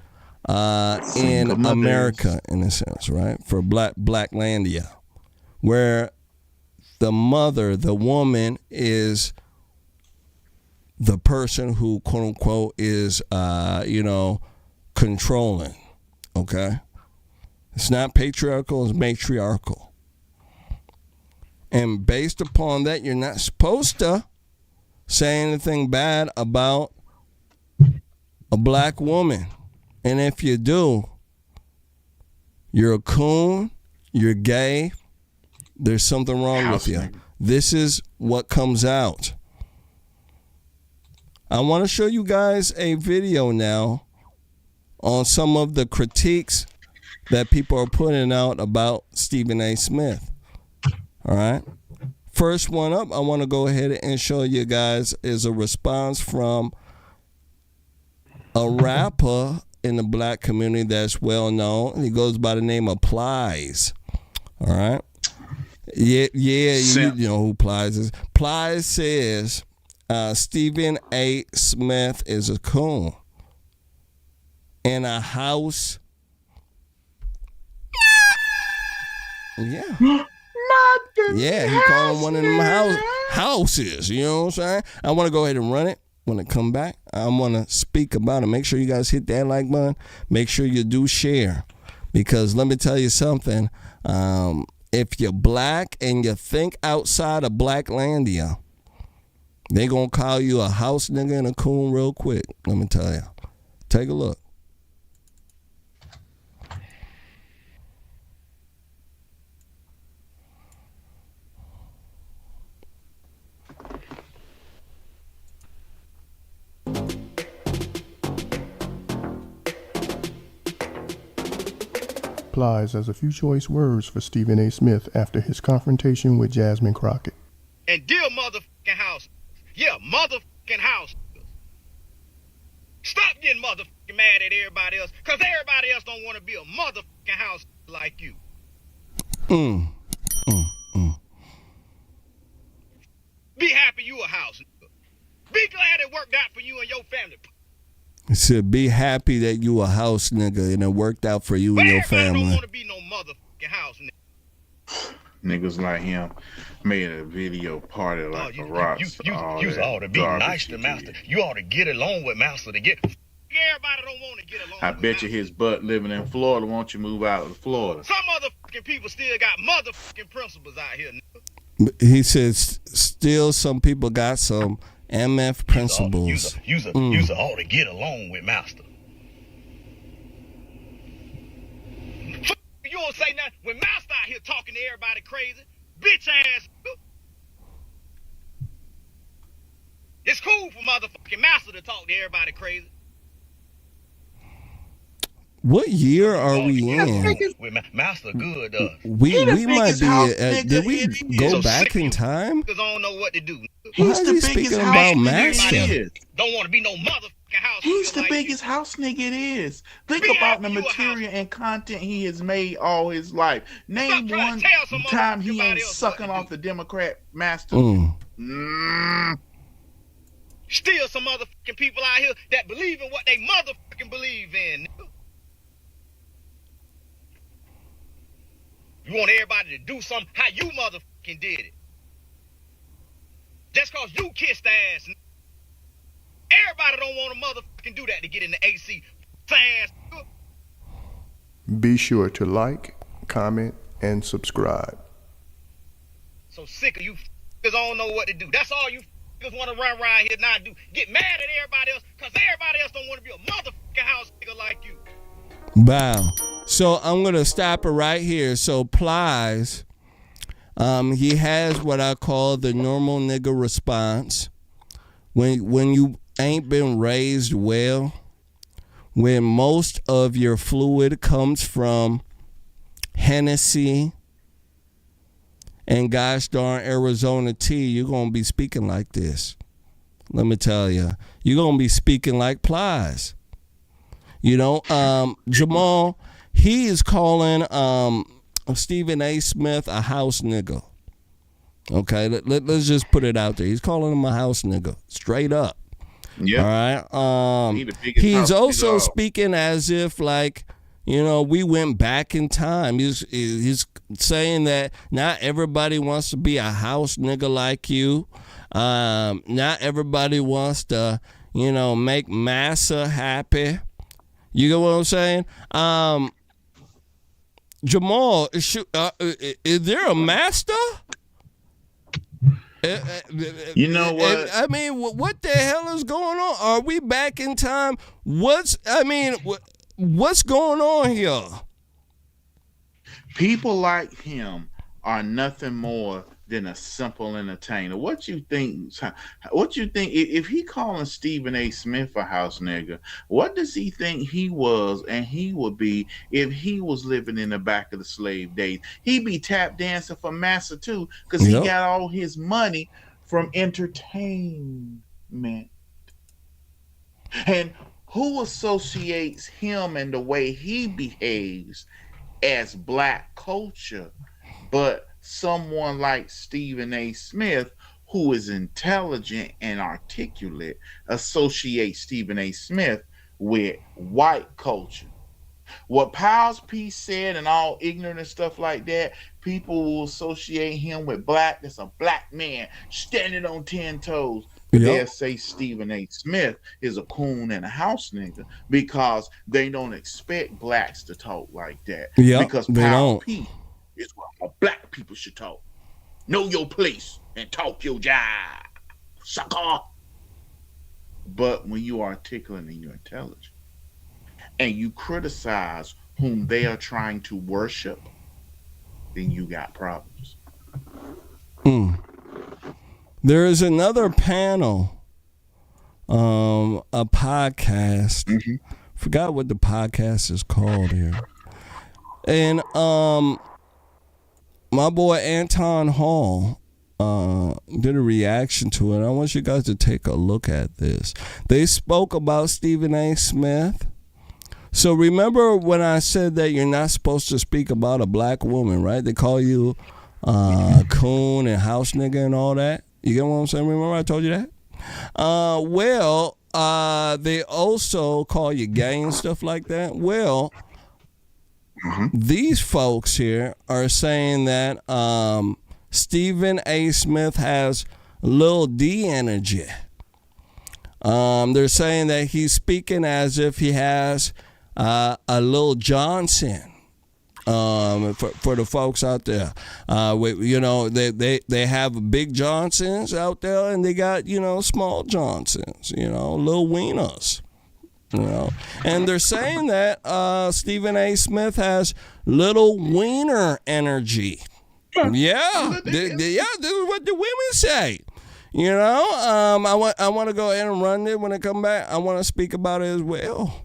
in America, in a sense, right? For Blacklandia, where the mother, the woman, is the person who, quote unquote, is controlling. Okay, it's not patriarchal; it's matriarchal. And based upon that, you're not supposed to say anything bad about a black woman. And if you do, you're a coon, you're gay, there's something wrong with you. This is what comes out. I want to show you guys a video now on some of the critiques that people are putting out about Stephen A. Smith. All right. First one up, I want to go ahead and show you guys is a response from a rapper in the black community that's well known. He goes by the name of Plies. All right. Yeah, you know who Plies is. Plies says Stephen A. Smith is a coon in a house. Yeah. Yeah, he called him one of them houses. You know what I'm saying? I want to go ahead and run it. When it come back, I want to speak about it. Make sure you guys hit that like button. Make sure you do share. Because let me tell you something. If you're black and you think outside of Blacklandia, they going to call you a house nigga and a coon real quick. Let me tell you. Take a look. Plies has a few choice words for Stephen A. Smith after his confrontation with Jasmine Crockett. And dear motherfucking house, yeah, motherfucking house, stop getting motherfucking mad at everybody else because everybody else don't want to be a motherfucking house like you. Be happy you a house. Be glad it worked out for you and your family. He said, be happy that you a house nigga and it worked out for you and your family. Don't want to be no motherfucking house nigga. Niggas like him made a video party like a rock. You ought to be nice to master. You ought to get along with master to get. Everybody don't want to get along. I bet you his butt living in Florida. Won't you move out of Florida? Some motherfucking people still got motherfucking principles out here, nigga. He says, still some people got some MF principles. You ought to get along with master. You don't say nothing when master out here talking to everybody crazy, bitch ass. It's cool for motherfucking master to talk to everybody crazy. What year are we in? Master good. We might be. Did we go back in time? Because I don't know what to do. He's the biggest house Master? nigga it is. Don't want to be no motherfucking house. He's the biggest house nigga it is. Think about the material and content he has made all his life. Name one time he ain't sucking off the Democrat master. Still some motherfucking people out here that believe in what they motherfucking believe in, nigga. You want everybody to do something how you motherfucking did it. Just cause you kissed ass. Everybody don't want to motherfucking do that to get in the AC. Ass. Be sure to like, comment, and subscribe. So sick of you I don't know what to do. That's all you want to run around here now and do. Get mad at everybody else cause everybody else don't want to be a motherfucking house nigga like you. Wow. So I'm going to stop it right here. So Plies, he has what I call the normal nigga response. When you ain't been raised well, when most of your fluid comes from Hennessy and gosh darn Arizona tea, you're going to be speaking like this. Let me tell you. You're going to be speaking like Plies. You know, Jamal, he is calling Stephen A. Smith a house nigga. Okay, let's just put it out there. He's calling him a house nigga, straight up. Yeah. All right. He's also speaking as if, like, you know, we went back in time. He's saying that not everybody wants to be a house nigga like you. Not everybody wants to, you know, make massa happy. You get what I'm saying? Jamal, is there a master? You know what? I mean, what the hell is going on? Are we back in time? What's going on here? People like him are nothing more than a simple entertainer. What you think if he calling Stephen A. Smith a house nigga, what does he think he was and he would be if he was living in the back of the slave days? He'd be tap dancing for massa too, because he got all his money from entertainment. And who associates him and the way he behaves as black culture but someone like Stephen A. Smith, who is intelligent and articulate, associates Stephen A. Smith with white culture. What Powell's piece said and all ignorant and stuff like that, people will associate him with black. That's a black man standing on 10 toes. They'll say Stephen A. Smith is a coon and a house nigga because they don't expect blacks to talk like that. Because Powell's piece is what black people should talk. Know your place and talk your job, sucker. But when you are articulate and you're intelligent and you criticize whom they are trying to worship, then you got problems. There is another panel, a podcast. Forgot what the podcast is called here. And my boy Anton Hall did a reaction to it. I want you guys to take a look at this. They spoke about Stephen A. Smith So remember when I said that you're not supposed to speak about a black woman, right? They call you coon and house nigga and all that. You get what I'm saying? Remember I told you that? They also call you gay and stuff like that. Well, these folks here are saying that Stephen A. Smith has Lil D energy. They're saying that he's speaking as if he has a Lil Johnson. For the folks out there, they have big Johnsons out there, and they got small Johnsons, little wieners, and they're saying that Stephen A. Smith has little wiener energy. Yeah, this is what the women say. I want to go ahead and run it when I come back. I want to speak about it as well.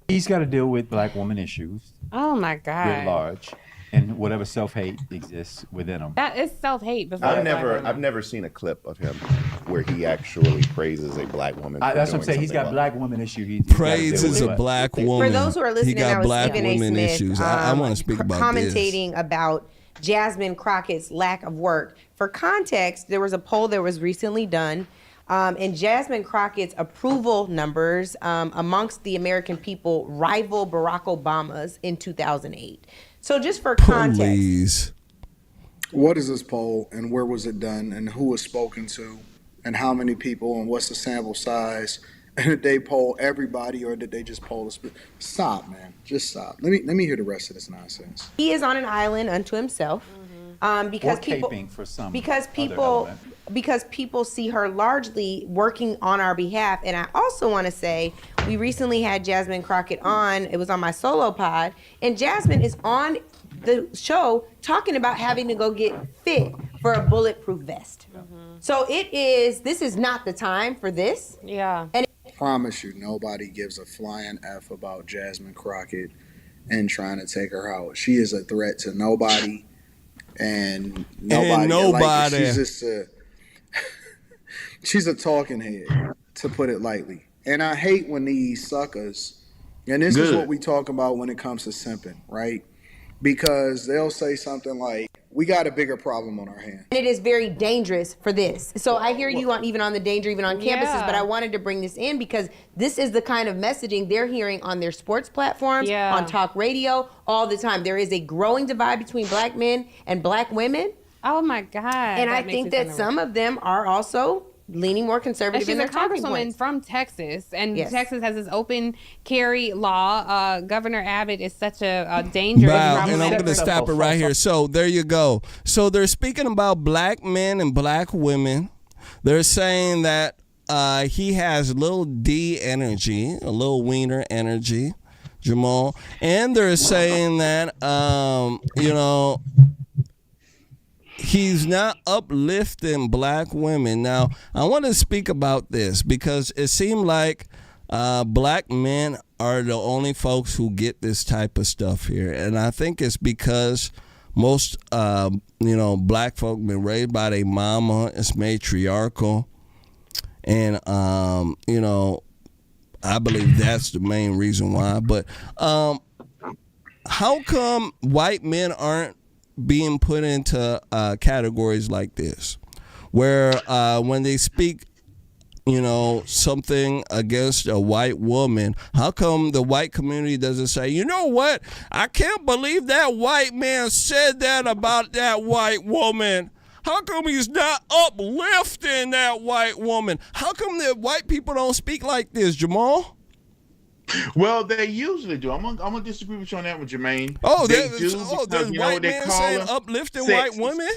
He's got to deal with black woman issues. Oh my God. Writ large, and whatever self-hate exists within him. That is self-hate. I've never seen a clip of him where he actually praises a black woman. That's what I'm saying. He's got black woman issue. He praises a black woman. For those who are listening, he got that was black Stephen A. women Smith, issues. I want to speak about commentating about Jasmine Crockett's lack of work. For context, there was a poll that was recently done. And Jasmine Crockett's approval numbers amongst the American people rival Barack Obama's in 2008. So just for context. What is this poll and where was it done and who was spoken to and how many people and what's the sample size? And did they poll everybody or did they just poll us? Stop, man. Just stop. Let me hear the rest of this nonsense. He is on an island unto himself. Because people see her largely working on our behalf. And I also want to say we recently had Jasmine Crockett on. It was on my solo pod, and Jasmine is on the show talking about having to go get fit for a bulletproof vest. So this is not the time for this. Yeah. And I promise you, nobody gives a flying F about Jasmine Crockett and trying to take her out. She is a threat to nobody. And nobody. She's just she's a talking head, to put it lightly. And I hate when these suckers, and this is what we talk about when it comes to simping, right? Because they'll say something like, we got a bigger problem on our hands. And it is very dangerous for this. So I hear you even on the danger, even on campuses, but I wanted to bring this in because this is the kind of messaging they're hearing on their sports platforms, on talk radio, all the time. There is a growing divide between black men and black women. Oh my God. And I think that some of them are also leaning more conservative in their talking points. She's a congresswoman from Texas, and Texas has this open carry law. Governor Abbott is such a dangerous problem. And I'm going to stop it right here. So there you go. So they're speaking about black men and black women. They're saying that he has little D energy, a little wiener energy, Jamal. And they're saying that, he's not uplifting black women. Now, I want to speak about this because it seemed like black men are the only folks who get this type of stuff here. And I think it's because most, black folk been raised by their mama. It's matriarchal. And, I believe that's the main reason why. But how come white men aren't being put into categories like this, where when they speak, something against a white woman, how come the white community doesn't say, you know what, I can't believe that white man said that about that white woman. How come he's not uplifting that white woman? How come the white people don't speak like this, Jamal? Well, they usually do. I'm gonna disagree with you on that one, Jermaine. There's white men saying uplifting white women?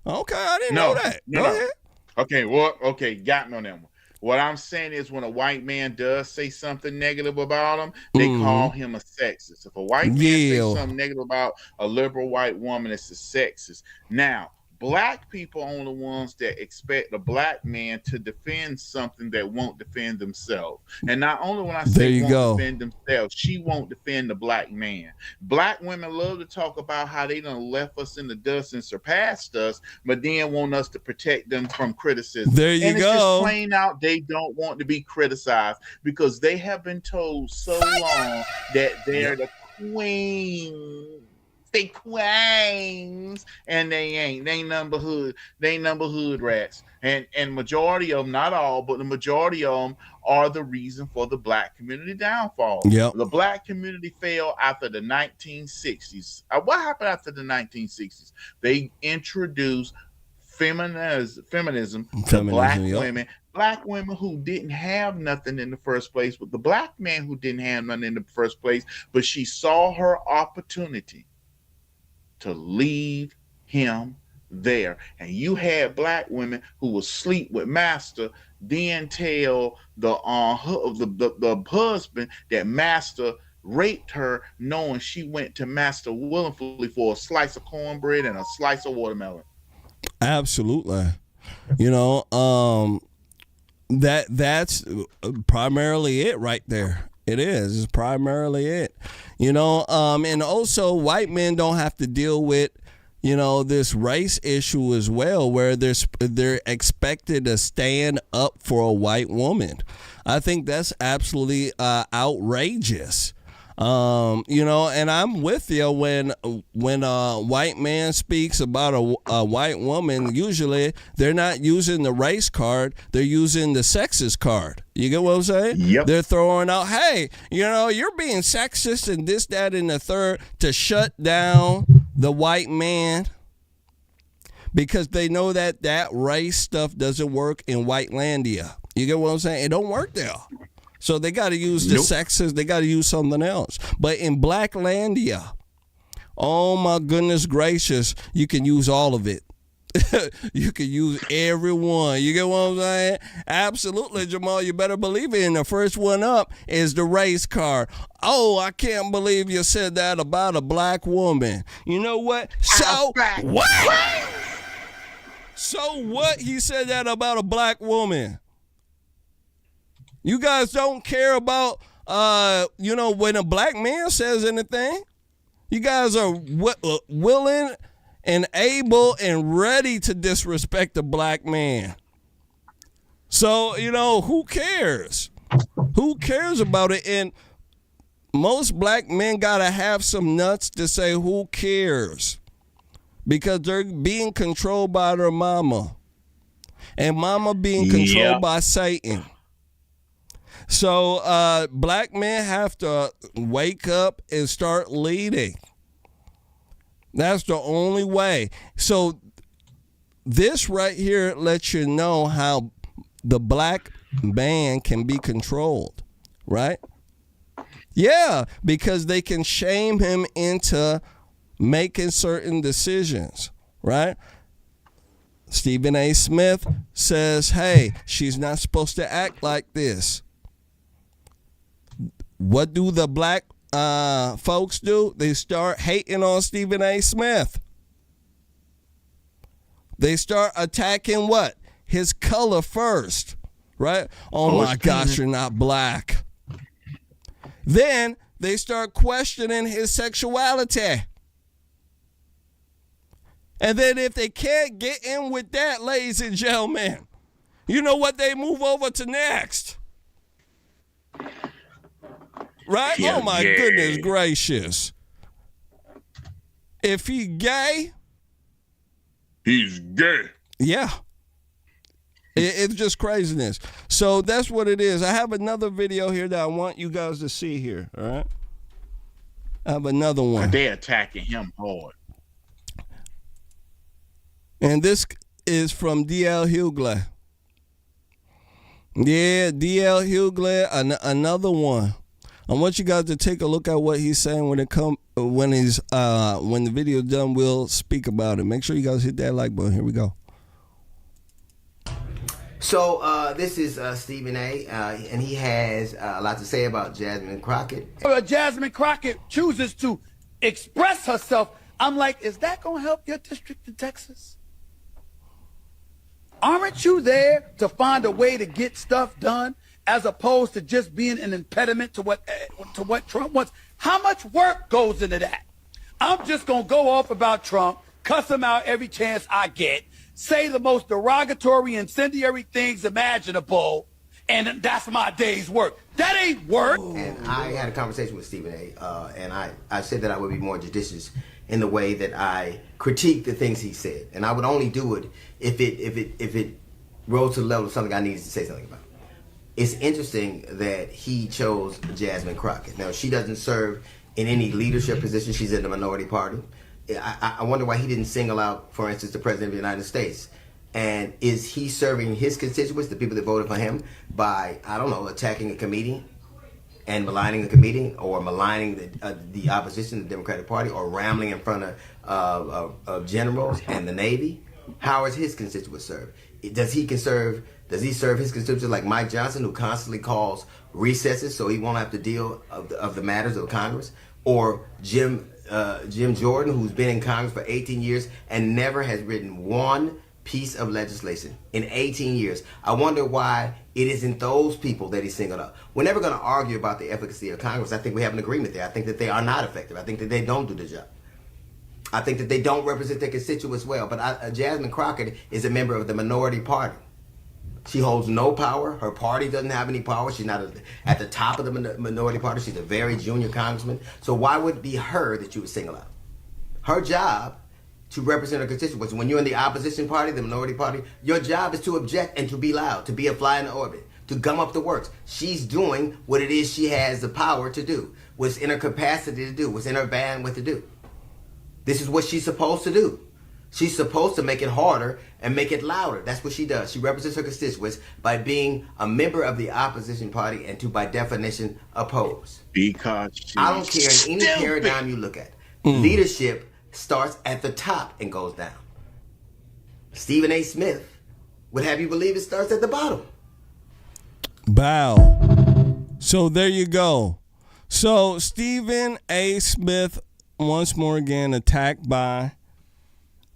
Okay, I didn't know that. Go ahead. Okay, got me on that one. What I'm saying is when a white man does say something negative about him, they call him a sexist. If a white man says something negative about a liberal white woman, it's a sexist. Now, Black people are the ones that expect a black man to defend something that won't defend themselves. And not only when I say won't defend themselves, she won't defend the black man. Black women love to talk about how they done left us in the dust and surpassed us, but then want us to protect them from criticism. There you and go. It's just plain out they don't want to be criticized because they have been told so long that they're the queen. They queens, and they ain't. They ain't number hood. They ain't number hood rats. And majority of them, not all, but the majority of them are the reason for the black community downfall. Yep. The black community fell after the 1960s. What happened after the 1960s? They introduced feminism to black women. Black women who didn't have nothing in the first place, but the black man who didn't have nothing in the first place, but she saw her opportunity to leave him there. And you had black women who would sleep with master, then tell the husband that master raped her, knowing she went to master willingly for a slice of cornbread and a slice of watermelon. Absolutely. You know, that's primarily it right there. It is. It's primarily it. You know, and also white men don't have to deal with, you know, this race issue as well, where they're expected to stand up for a white woman. I think that's absolutely outrageous. You know, and I'm with you when a white man speaks about a white woman. Usually, they're not using the race card; they're using the sexist card. You get what I'm saying? Yep. They're throwing out, "Hey, you know, you're being sexist and this, that, and the third to shut down the white man." Because they know that race stuff doesn't work in Whitelandia. You get what I'm saying? It don't work there. So they got to use the sexist. They got to use something else. But in Blacklandia, oh my goodness gracious, you can use all of it. You can use every one. You get what I'm saying? Absolutely, Jamal. You better believe it. And the first one up is the race card. Oh, I can't believe you said that about a black woman. You know what? So what? So what? He said that about a black woman. You guys don't care about, you know, when a black man says anything. You guys are willing and able and ready to disrespect a black man. So, you know, who cares? Who cares about it? And most black men got to have some nuts to say, who cares? Because they're being controlled by their mama. And mama being controlled by Satan. So black men have to wake up and start leading. That's the only way. So this right here lets you know how the black man can be controlled, right? Yeah, because they can shame him into making certain decisions, right? Stephen A. Smith says, hey, she's not supposed to act like this. What do the black folks do? They start hating on Stephen A. Smith. They start attacking what? His color first, right? Oh my gosh, you're not black. Then they start questioning his sexuality. And then if they can't get in with that, ladies and gentlemen, you know what they move over to next? Right? Yeah, oh my goodness gracious. If he gay, he's gay. Yeah. It's just craziness. So that's what it is. I have another video here that I want you guys to see here. All right. I have another one. They're attacking him hard. And this is from D.L. Hughley. Yeah, D.L. Hughley, another one. I want you guys to take a look at what he's saying when the video's done. We'll speak about it. Make sure you guys hit that like button. Here we go. So this is Stephen A. And he has a lot to say about Jasmine Crockett. Jasmine Crockett chooses to express herself. I'm like, is that gonna help your district in Texas? Aren't you there to find a way to get stuff done as opposed to just being an impediment to what Trump wants? How much work goes into that? I'm just going to go off about Trump, cuss him out every chance I get, say the most derogatory, incendiary things imaginable, and that's my day's work. That ain't work. And I had a conversation with Stephen A. And I said that I would be more judicious in the way that I critique the things he said, and I would only do it if it rose to the level of something I needed to say something about. It's interesting that he chose Jasmine Crockett. Now, she doesn't serve in any leadership position. She's in the minority party. I wonder why he didn't single out, for instance, the President of the United States. And is he serving his constituents, the people that voted for him, by, I don't know, attacking a comedian and maligning a comedian, or maligning the opposition, the Democratic Party, or rambling in front of generals and the Navy? How is his constituents served? Does he serve his constituents like Mike Johnson, who constantly calls recesses so he won't have to deal of the matters of Congress? Or Jim Jordan, who's been in Congress for 18 years and never has written one piece of legislation in 18 years. I wonder why it isn't those people that he singled out. We're never going to argue about the efficacy of Congress. I think we have an agreement there. I think that they are not effective. I think that they don't do the job. I think that they don't represent their constituents well. But Jasmine Crockett is a member of the minority party. She holds no power. Her party doesn't have any power. She's not at the top of the minority party. She's a very junior congressman. So why would it be her that you would single out? Her job to represent her constituents. When you're in the opposition party, the minority party, your job is to object and to be loud, to be a fly in the orbit, to gum up the works. She's doing what it is she has the power to do, what's in her capacity to do, what's in her bandwidth to do. This is what she's supposed to do. She's supposed to make it harder and make it louder. That's what she does. She represents her constituents by being a member of the opposition party and to, by definition, oppose. Because I don't care in any paradigm you look at. Leadership starts at the top and goes down. Stephen A. Smith would have you believe it starts at the bottom. Bow. So there you go. So Stephen A. Smith, once more again, attacked by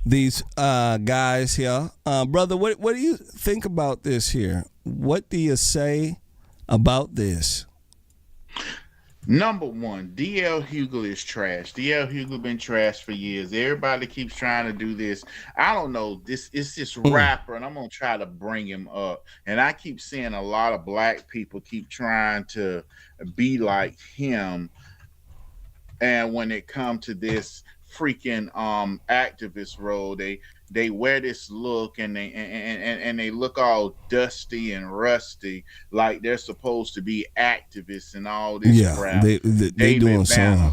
these guys here. Brother, what do you think about this here? What do you say about this? Number one, D.L. Hughley is trash. D.L. Hughley been trash for years. Everybody keeps trying to do this. I don't know. It's this rapper, and I'm going to try to bring him up. And I keep seeing a lot of black people keep trying to be like him. And when it comes to this freaking activist role, they wear this look and they look all dusty and rusty, like they're supposed to be activists and all this crap. They doing something.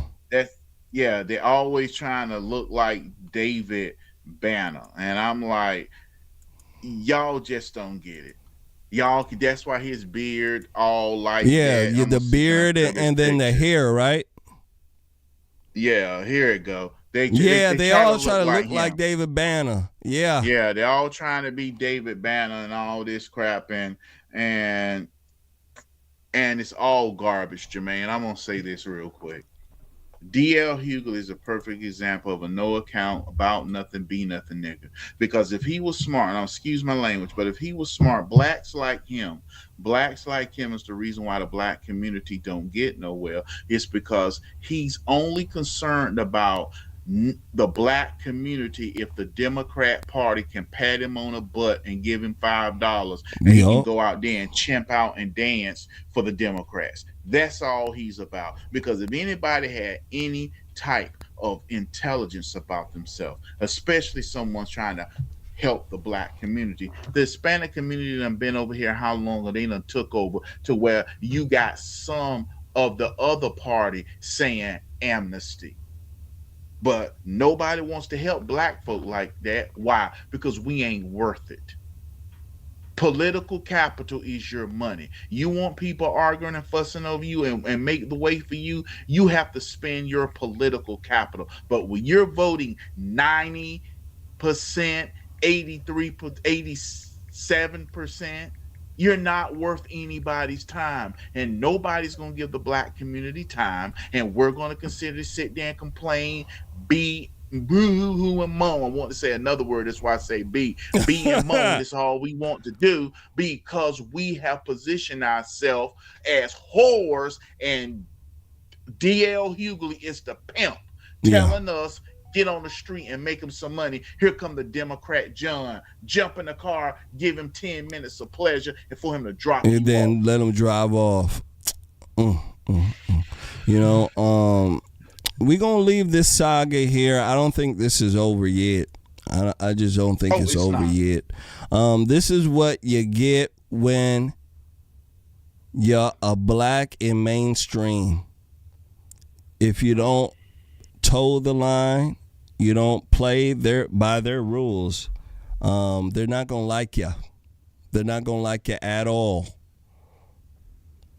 They're always trying to look like David Banner, and I'm like, y'all just don't get it. Y'all, that's why his beard all like that. The beard and then the hair, right? Yeah, here it go. They all try to look like David Banner. Yeah, they're all trying to be David Banner and all this crap, and it's all garbage, Jermain. I'm gonna say this real quick. D.L. Hughley is a perfect example of a no account, about nothing, be nothing nigga. Because if he was smart, and I'll excuse my language, but if he was smart, blacks like him is the reason why the black community don't get nowhere. It's because he's only concerned about the black community if the Democrat Party can pat him on the butt and give him $5 and he can go out there and chimp out and dance for the Democrats. That's all he's about. Because if anybody had any type of intelligence about themselves, especially someone trying to help the black community, the Hispanic community done been over here how long, and they done took over to where you got some of the other party saying amnesty. But nobody wants to help black folk like that. Why? Because we ain't worth it. Political capital is your money. You want people arguing and fussing over you and make the way for you, you have to spend your political capital. But when you're voting 90%, 83%, 87%, you're not worth anybody's time, and nobody's going to give the black community time, and we're going to consider to sit there and complain, be boo-hoo and moan. I want to say another word. That's why I say be and moan. That's all we want to do because we have positioned ourselves as whores, and D.L. Hughley is the pimp telling us get on the street and make him some money. Here come the Democrat John. Jump in the car, give him 10 minutes of pleasure, and for him to drop and then let him drive off. You know, we're going to leave this saga here. I don't think this is over yet. I just don't think it's over yet. This is what you get when you're a black in mainstream. If you don't toe the line, you don't play by their rules, they're not going to like you. They're not going to like you at all.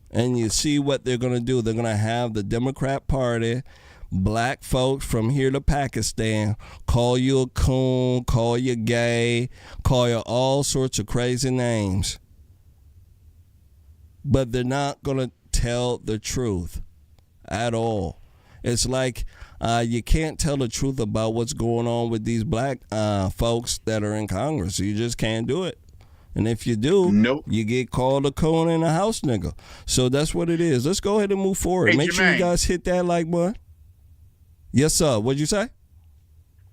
And you see what they're going to do. They're going to have the Democrat Party, black folks from here to Pakistan, call you a coon, call you gay, call you all sorts of crazy names. But they're not going to tell the truth at all. It's like you can't tell the truth about what's going on with these black folks that are in Congress. You just can't do it. And if you do, you get called a coon and a house nigga. So that's what it is. Let's go ahead and move forward. Hey, Make sure you guys hit that like button. Yes, sir. What'd you say?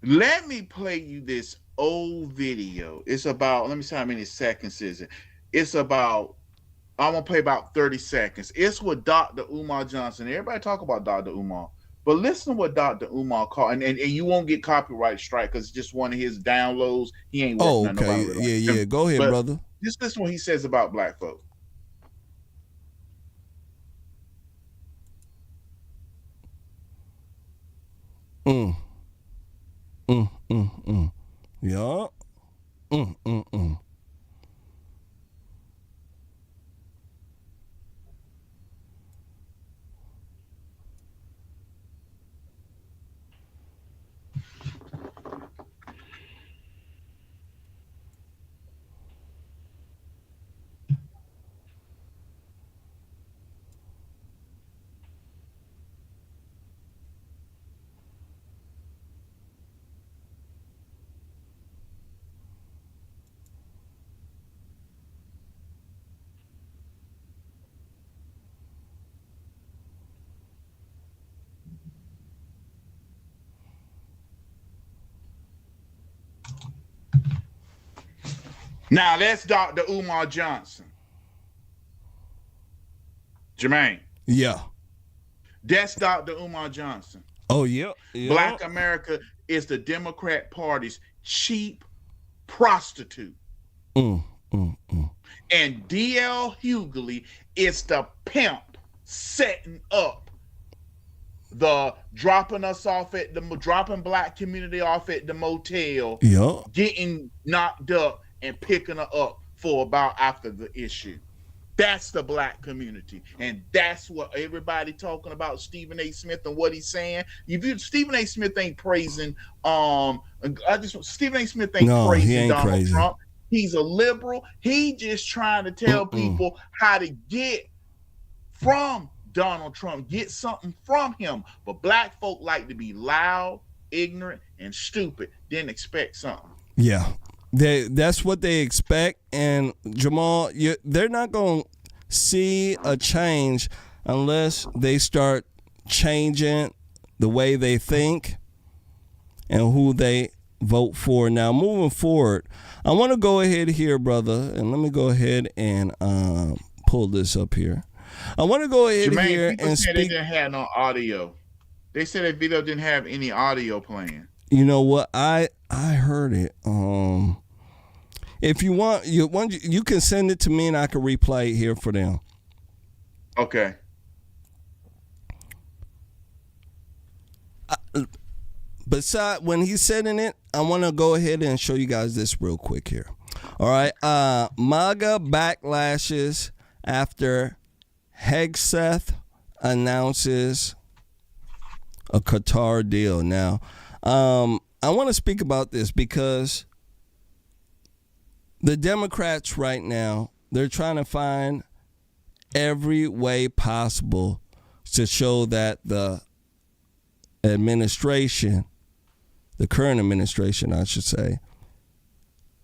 Let me play you this old video. It's about, let me see how many seconds is it. It's about, I'm going to play about 30 seconds. It's with Dr. Umar Johnson. Everybody talk about Dr. Umar. But listen to what Dr. Umar called, and you won't get copyright strike because it's just one of his downloads. He ain't working on nobody. Yeah. Go ahead, brother. Just listen to what he says about black folks. Yeah. Now that's Dr. Umar Johnson. Jermain. Yeah. That's Dr. Umar Johnson. Oh, yeah. Black America is the Democrat Party's cheap prostitute. And D.L. Hughley is the pimp setting up the dropping black community off at the motel, getting knocked up and picking her up for about after the issue. That's the black community, and that's what everybody talking about Stephen A. Smith and what he's saying. Stephen A. Smith ain't praising. Stephen A. Smith ain't praising Donald Trump. He's a liberal. He just trying to tell people how to get from Donald Trump, get something from him. But black folk like to be loud, ignorant, and stupid. Then expect something. Yeah. That's what they expect, and Jamal, they're not going to see a change unless they start changing the way they think and who they vote for. Now, moving forward, I want to go ahead here, brother, and let me go ahead and pull this up here. I want to go ahead Jermain, here and speak. They didn't have no audio. They said that video didn't have any audio playing. You know what? I heard it. If you want, you can send it to me and I can replay it here for them. Okay. Besides, when he's sending it, I want to go ahead and show you guys this real quick here. All right. MAGA backlashes after Hegseth announces a Qatar deal. Now, I want to speak about this because the Democrats right now, they're trying to find every way possible to show that the administration the current administration, I should say,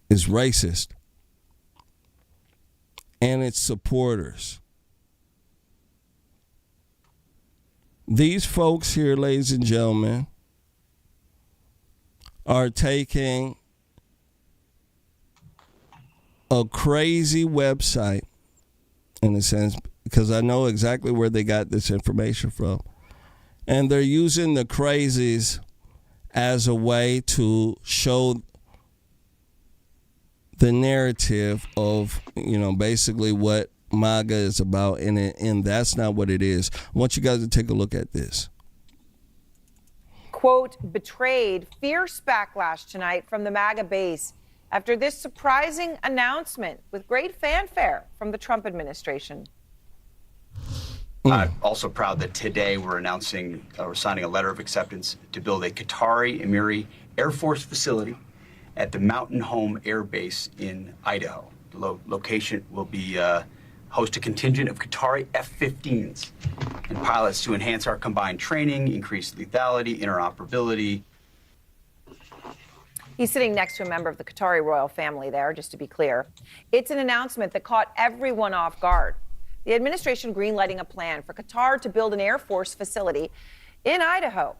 is racist. And its supporters. These folks here, ladies and gentlemen, are taking a crazy website, in a sense, because I know exactly where they got this information from. And they're using the crazies as a way to show the narrative of, basically what MAGA is about, and that's not what it is. I want you guys to take a look at this. Quote, betrayed, fierce backlash tonight from the MAGA base after this surprising announcement with great fanfare from the Trump administration. I'm also proud that today we're signing a letter of acceptance to build a Qatari Emiri Air Force facility at the Mountain Home Air Base in Idaho. The location will be host a contingent of Qatari F-15s and pilots to enhance our combined training, increase lethality, interoperability. He's sitting next to a member of the Qatari royal family there, just to be clear. It's an announcement that caught everyone off guard. The administration greenlighting a plan for Qatar to build an Air Force facility in Idaho.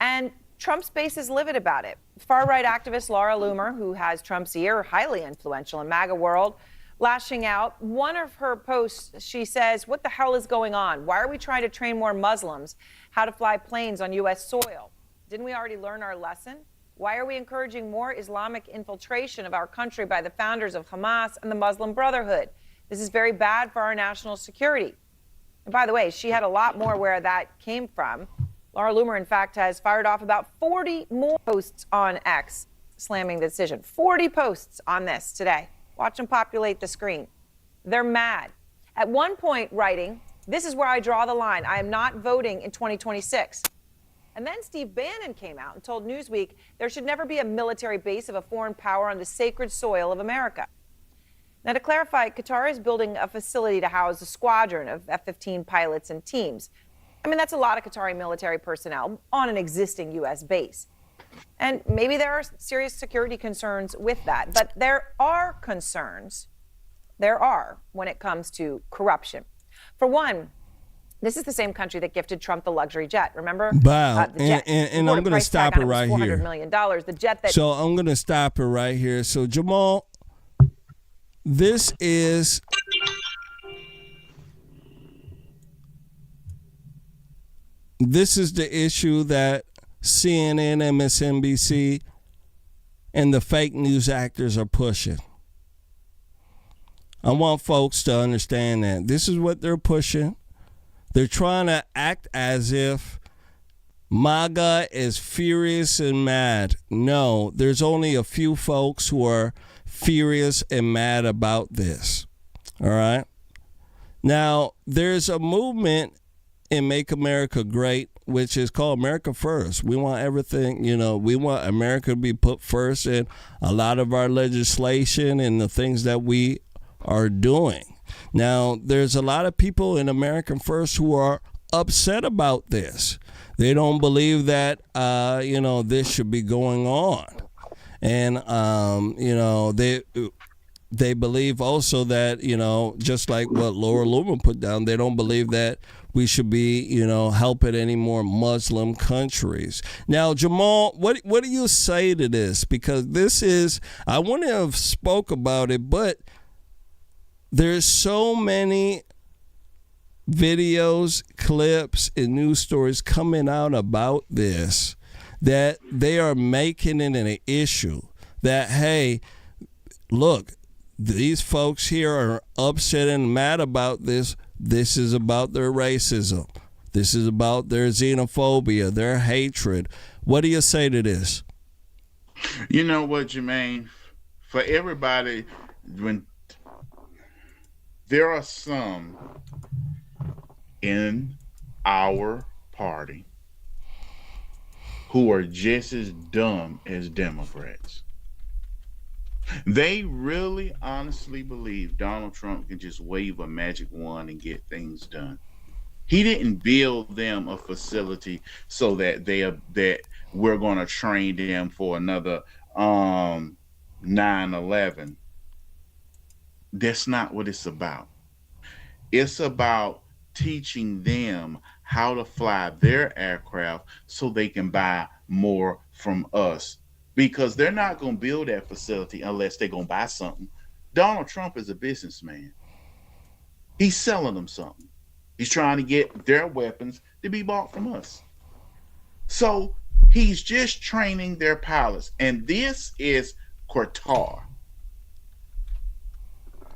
And Trump's base is livid about it. Far-right activist Laura Loomer, who has Trump's ear, highly influential in MAGA world, lashing out. One of her posts, she says, what the hell is going on? Why are we trying to train more Muslims how to fly planes on U.S. soil? Didn't we already learn our lesson? Why are we encouraging more Islamic infiltration of our country by the founders of Hamas and the Muslim Brotherhood? This is very bad for our national security. And by the way, she had a lot more where that came from. Laura Loomer, in fact, has fired off about 40 more posts on X, slamming the decision. 40 posts on this today. Watch them populate the screen. They're mad. At one point, writing, this is where I draw the line. I am not voting in 2026. And then Steve Bannon came out and told Newsweek there should never be a military base of a foreign power on the sacred soil of America. Now, to clarify, Qatar is building a facility to house a squadron of F-15 pilots and teams. I mean, that's a lot of Qatari military personnel on an existing U.S. base. And maybe there are serious security concerns with that. But there are concerns. There are when it comes to corruption. For one, this is the same country that gifted Trump the luxury jet. Remember? Wow. The jet. And I'm going to stop it right here. $400 million. The jet that. So I'm going to stop it right here. So, Jamal, this is the issue that CNN, MSNBC, and the fake news actors are pushing. I want folks to understand that. This is what they're pushing. They're trying to act as if MAGA is furious and mad. No, there's only a few folks who are furious and mad about this. All right? Now, there's a movement in Make America Great, which is called America First. We want everything, we want America to be put first in a lot of our legislation and the things that we are doing. Now, there's a lot of people in American First who are upset about this. They don't believe that, this should be going on. And, they believe also that, just like what Laura Loomer put down, they don't believe that we should be, helping any more Muslim countries. Now, Jamal, what do you say to this? Because this is, I wouldn't have spoke about it, but there's so many videos, clips, and news stories coming out about this that they are making it an issue that, hey, look, these folks here are upset and mad about this. This is about their racism. This is about their xenophobia, their hatred. What do you say to this? You know what, Jermaine? For everybody, when there are some in our party who are just as dumb as Democrats. They really honestly believe Donald Trump can just wave a magic wand and get things done. He didn't build them a facility so that we're going to train them for another 9/11. That's not what it's about. It's about teaching them how to fly their aircraft so they can buy more from us, because they're not going to build that facility unless they're going to buy something. Donald Trump is a businessman. He's selling them something. He's trying to get their weapons to be bought from us. So he's just training their pilots. And this is Qatar.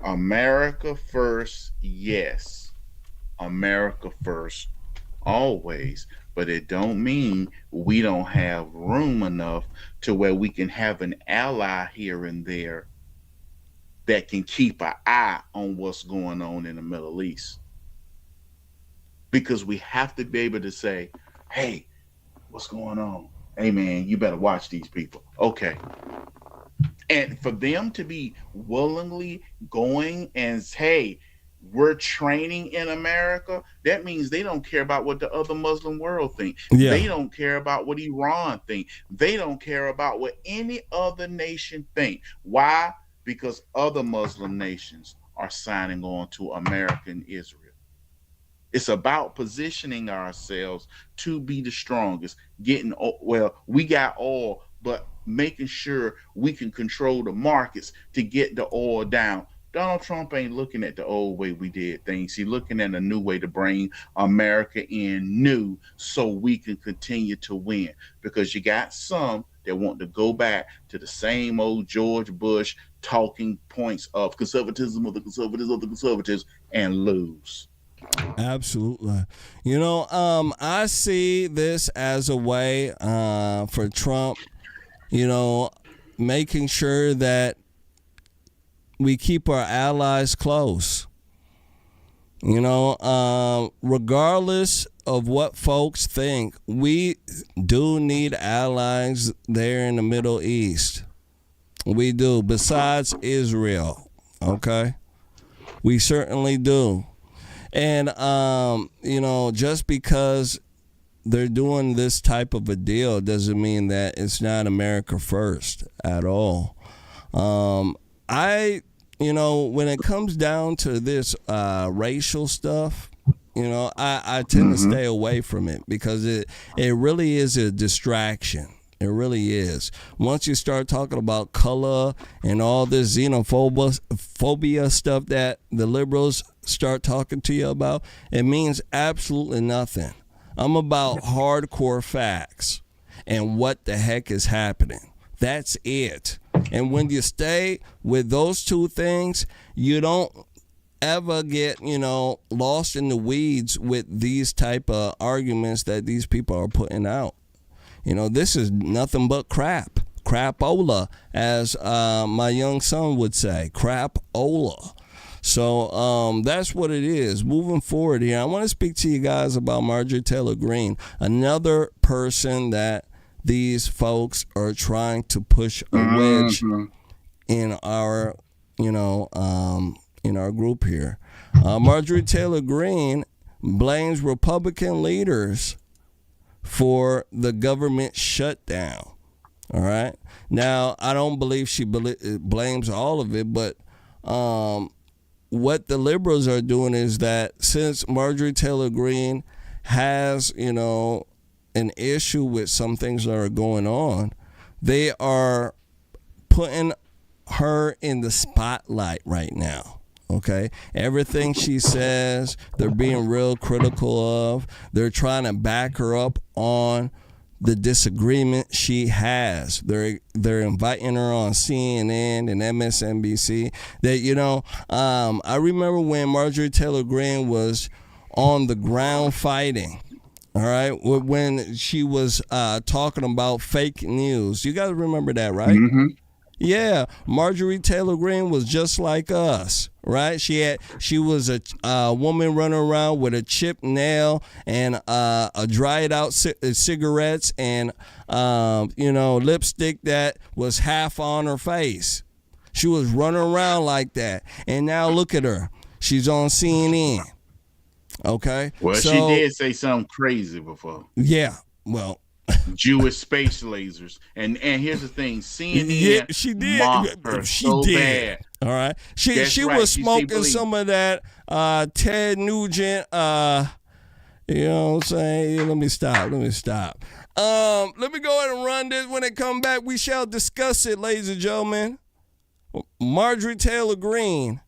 America first, yes. America first, always. But it don't mean we don't have room enough to where we can have an ally here and there that can keep an eye on what's going on in the Middle East. Because we have to be able to say, hey, what's going on? Hey, man, you better watch these people. Okay. And for them to be willingly going and say, hey, we're training in America, that means they don't care about what the other Muslim world think. Yeah. They don't care about what Iran think. They don't care about what any other nation think. Why? Because other Muslim nations are signing on to America and Israel. It's about positioning ourselves to be the strongest, we got oil, but making sure we can control the markets to get the oil down. Donald Trump ain't looking at the old way we did things. He's looking at a new way to bring America in new so we can continue to win. Because you got some that want to go back to the same old George Bush talking points of conservatism of the conservatives of the conservatives and lose. Absolutely. I see this as a way for Trump, making sure that we keep our allies close. Regardless of what folks think, we do need allies there in the Middle East. We do, besides Israel, okay? We certainly do. And, just because they're doing this type of a deal doesn't mean that it's not America first at all. When it comes down to this racial stuff, I tend to stay away from it because it really is a distraction. It really is. Once you start talking about color and all this xenophobia stuff that the liberals start talking to you about, it means absolutely nothing. I'm about hardcore facts and what the heck is happening. That's it. And when you stay with those two things, you don't ever get, lost in the weeds with these type of arguments that these people are putting out. This is nothing but crap. Crapola, as my young son would say. Crapola. So that's what it is. Moving forward here, I want to speak to you guys about Marjorie Taylor Greene, another person that these folks are trying to push a wedge in our, in our group here. Marjorie Taylor Greene blames Republican leaders for the government shutdown. All right. Now, I don't believe she blames all of it, but what the liberals are doing is that since Marjorie Taylor Greene has, an issue with some things that are going on, they are putting her in the spotlight right now. Okay, everything she says, they're being real critical of. They're trying to back her up on the disagreement she has. They're inviting her on CNN and MSNBC. That I remember when Marjorie Taylor Greene was on the ground fighting. All right, when she was talking about fake news. You guys remember that, right? Mm-hmm. Yeah, Marjorie Taylor Greene was just like us, right? She was a woman running around with a chipped nail and a dried out cigarettes and lipstick that was half on her face. She was running around like that, and now look at her. She's on CNN. Okay. Well, so, she did say something crazy before. Yeah. Well, Jewish space lasers. And here's the thing, CNN Yeah, she did. mocked her so bad. All right. She That's right. was She smoking believed. some of that Ted Nugent, you know what I'm saying? Let me stop. Let me go ahead and run this. When it come back, we shall discuss it, ladies and gentlemen. Marjorie Taylor Greene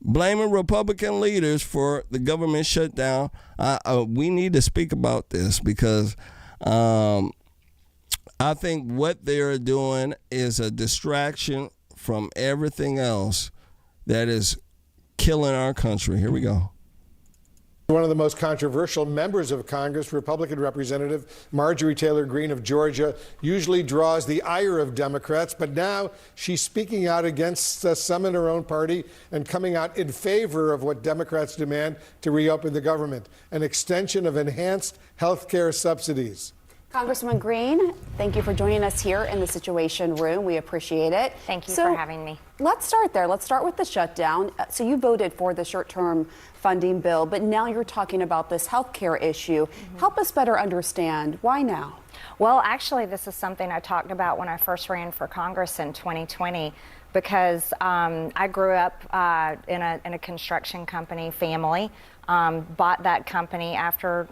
blaming Republican leaders for the government shutdown. We need to speak about this because I think what they're doing is a distraction from everything else that is killing our country. Here we go. One of the most controversial members of Congress, Republican Representative Marjorie Taylor Greene of Georgia, usually draws the ire of Democrats, but now she's speaking out against some in her own party and coming out in favor of what Democrats demand to reopen the government, an extension of enhanced health care subsidies. Congresswoman Greene, thank you for joining us here in the Situation Room. We appreciate it. Thank you for having me. Let's start there. Let's start with the shutdown. So you voted for the short-term funding bill, but now you're talking about this health care issue. Help us better understand. Why now? Well, actually, this is something I talked about when I first ran for Congress in 2020 because I grew up in a construction company family. Bought that company after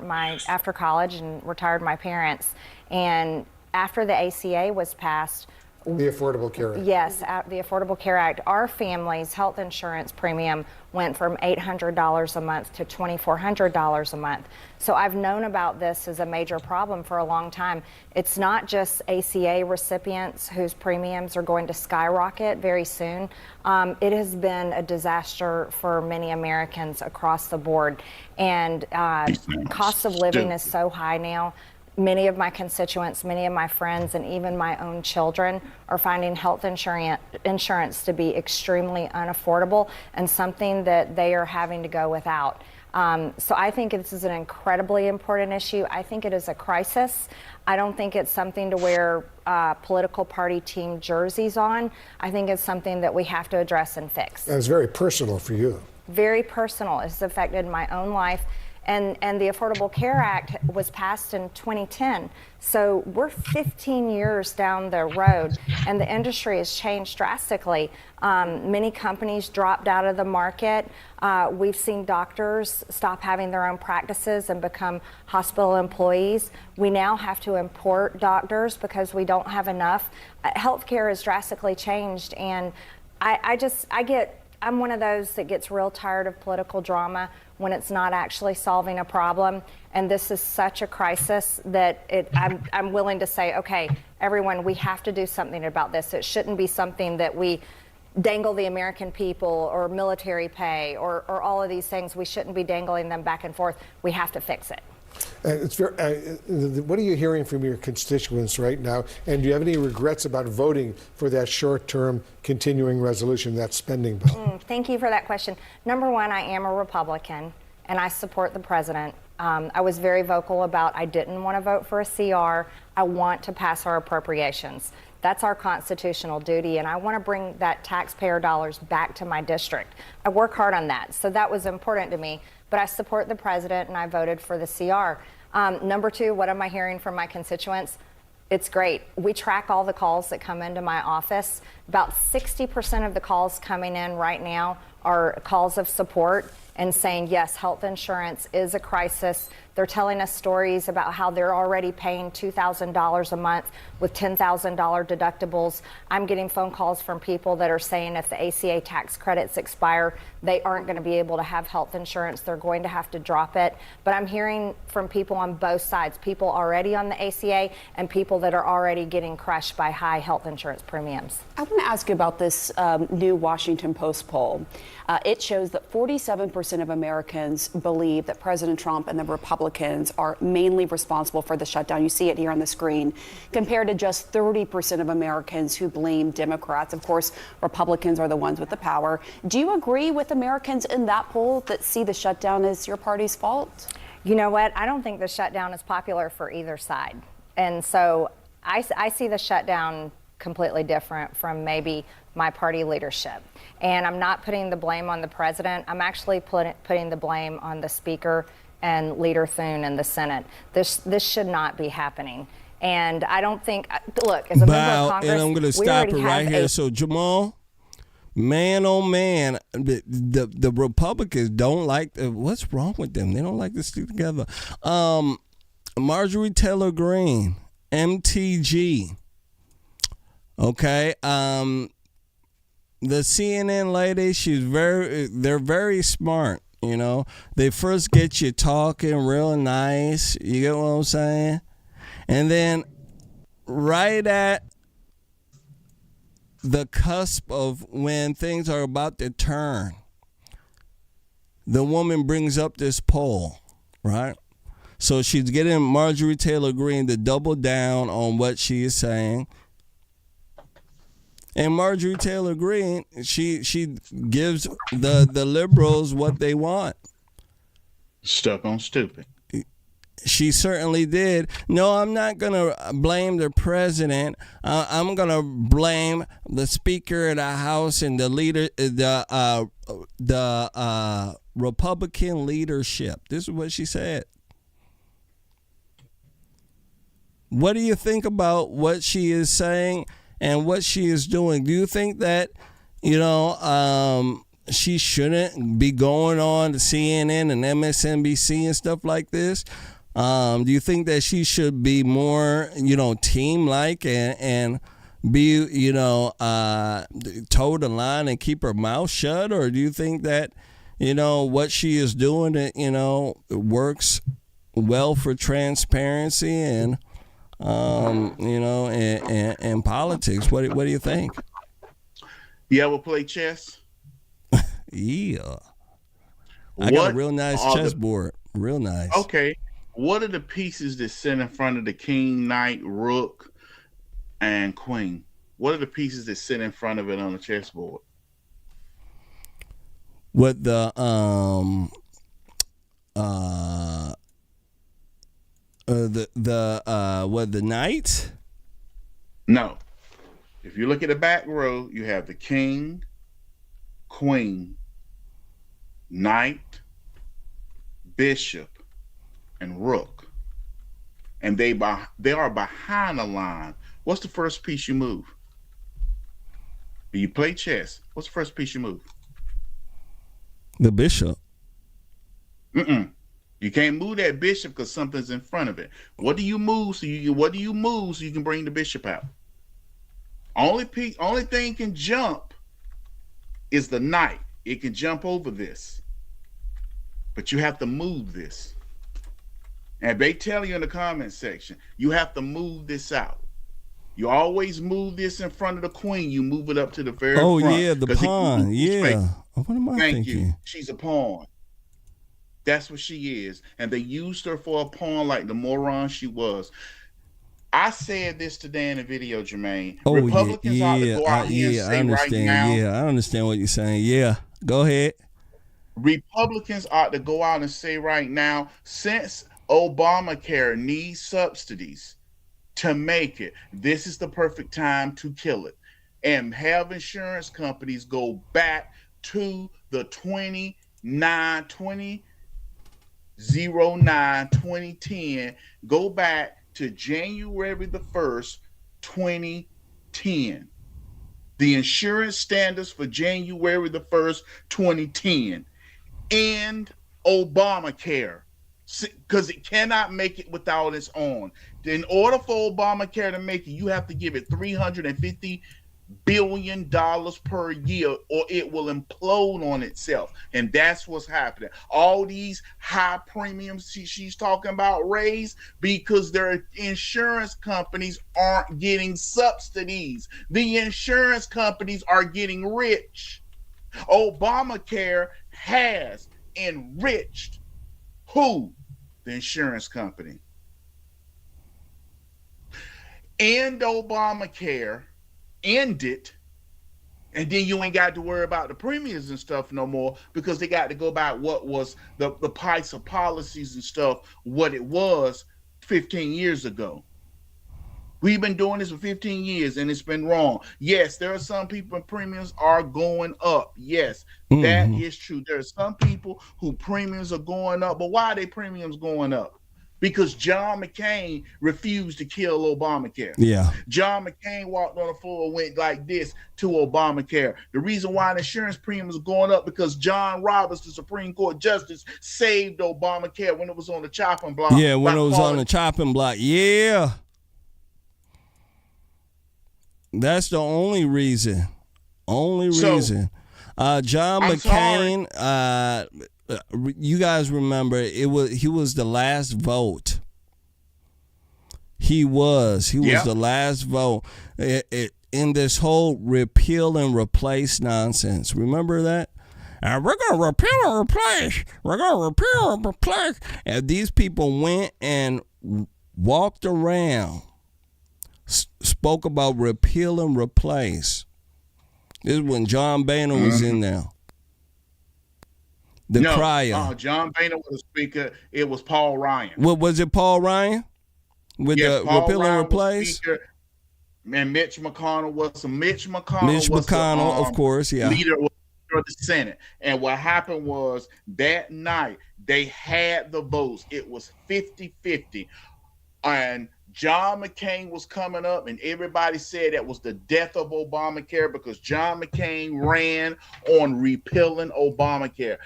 college and retired my parents. And after the ACA was passed, the Affordable Care Act. Yes, the Affordable Care Act. Our family's health insurance premium went from $800 a month to $2,400 a month. So I've known about this as a major problem for a long time. It's not just ACA recipients whose premiums are going to skyrocket very soon. It has been a disaster for many Americans across the board. And cost of living is so high now. Many of my constituents, many of my friends, and even my own children are finding health insurance to be extremely unaffordable and something that they are having to go without. So I think this is an incredibly important issue. I think it is a crisis. I don't think it's something to wear political party team jerseys on. I think it's something that we have to address and fix. And it's very personal for you. Very personal. It's affected my own life. And the Affordable Care Act was passed in 2010. So we're 15 years down the road, and the industry has changed drastically. Many companies dropped out of the market. We've seen doctors stop having their own practices and become hospital employees. We now have to import doctors because we don't have enough. Healthcare has drastically changed, and I'm one of those that gets real tired of political drama when it's not actually solving a problem. And this is such a crisis that I'm willing to say, okay, everyone, we have to do something about this. It shouldn't be something that we dangle the American people or military pay or all of these things. We shouldn't be dangling them back and forth. We have to fix it. What are you hearing from your constituents right now? And do you have any regrets about voting for that short-term continuing resolution, that spending bill? Thank you for that question. Number one, I am a Republican, and I support the president. I was very vocal about I didn't want to vote for a CR. I want to pass our appropriations. That's our constitutional duty, and I want to bring that taxpayer dollars back to my district. I work hard on that, so that was important to me. But I support the president, and I voted for the CR. Number two, what am I hearing from my constituents? It's great. We track all the calls that come into my office. About 60% of the calls coming in right now are calls of support and saying, yes, health insurance is a crisis. They're telling us stories about how they're already paying $2,000 a month with $10,000 deductibles. I'm getting phone calls from people that are saying if the ACA tax credits expire, they aren't going to be able to have health insurance. They're going to have to drop it. But I'm hearing from people on both sides, people already on the ACA and people that are already getting crushed by high health insurance premiums. I want to ask you about this new Washington Post poll. It shows that 47% of Americans believe that President Trump and the Republicans are mainly responsible for the shutdown. You see it here on the screen, compared to just 30% of Americans who blame Democrats. Of course, Republicans are the ones with the power. Do you agree with Americans in that poll that see the shutdown as your party's fault? You know what? I don't think the shutdown is popular for either side. And so I see the shutdown completely different from maybe my party leadership. And I'm not putting the blame on the president. I'm actually putting the blame on the speaker and Leader Thune in the Senate. This should not be happening. And I don't think, look, as a member of Congress, and I'm going to stop it right here. So Jamal, man, oh man, the Republicans don't like. What's wrong with them? They don't like to stick together. Marjorie Taylor Greene, MTG. Okay. The CNN lady, they're very smart. You know, they first get you talking real nice. You get what I'm saying? And then right at the cusp of when things are about to turn, the woman brings up this poll, right? So she's getting Marjorie Taylor Greene to double down on what she is saying. And Marjorie Taylor Greene, she gives the liberals what they want. Stuck on stupid. She certainly did. No, I'm not going to blame the president. I'm going to blame the Speaker of the House and the leader, the Republican leadership. This is what she said. What do you think about what she is saying and what she is doing? Do you think that, she shouldn't be going on to CNN and MSNBC and stuff like this? Do you think that she should be more, team-like and be, toe the line and keep her mouth shut? Or do you think that, what she is doing, works well for transparency and, and politics? What do you think? You ever play chess? Yeah. I got a real nice chessboard. Real nice. Okay. What are the pieces that sit in front of the king, knight, rook, and queen? What are the pieces that sit in front of it on the chessboard? What the knights? No. If you look at the back row, you have the king, queen, knight, bishop, and rook. And they are behind the line. What's the first piece you move? When you play chess, what's the first piece you move? The bishop. You can't move that bishop because something's in front of it. What do you move so you can bring the bishop out? Only thing can jump is the knight. It can jump over this. But you have to move this. And they tell you in the comment section, you have to move this out. You always move this in front of the queen. You move it up to the very front. Oh, yeah, the pawn. Yeah. What am I Thank thinking? you. She's a pawn. That's what she is. And they used her for a pawn like the moron she was. I said this today in a video, Jermaine. Oh, Republicans ought to go out here and say I understand. right now. Yeah, I understand what you're saying. Yeah, go ahead. Republicans ought to go out and say right now, since Obamacare needs subsidies to make it, this is the perfect time to kill it and have insurance companies go back to the 2010, go back to January the 1st, 2010. The insurance standards for January the 1st, 2010. And Obamacare, because it cannot make it without its own. In order for Obamacare to make it, you have to give it $350 billion per year or it will implode on itself. And that's what's happening. All these high premiums she's talking about raised because their insurance companies aren't getting subsidies. The insurance companies are getting rich. Obamacare has enriched who? The insurance company. And Obamacare ended, and then you ain't got to worry about the premiums and stuff no more because they got to go by what was the price of policies and stuff, what it was 15 years ago. We've been doing this for 15 years and it's been wrong. Yes, there are some people and premiums are going up. Yes, that is true. There are some people who premiums are going up, but why are their premiums going up? because John McCain refused to kill Obamacare. Yeah. John McCain walked on the floor and went like this to Obamacare. The reason why the insurance premiums are going up because John Roberts, the Supreme Court Justice, saved Obamacare when it was on the chopping block. Yeah, when it was on the chopping block. Yeah. That's the only reason. John McCain, you guys remember he was the last vote. He was the last vote in this whole repeal and replace nonsense. Remember that? We're going to repeal and replace. We're going to repeal and replace. And these people went and walked around, spoke about repeal and replace. This is when John Boehner was in there. Crier. John Boehner was the speaker. It was Paul Ryan. What was it, Paul Ryan? With the repeal and replace? And Mitch McConnell was of course, yeah. Leader of the Senate. And what happened was that night they had the votes. It was 50-50. And John McCain was coming up, and everybody said that was the death of Obamacare because John McCain ran on repealing Obamacare.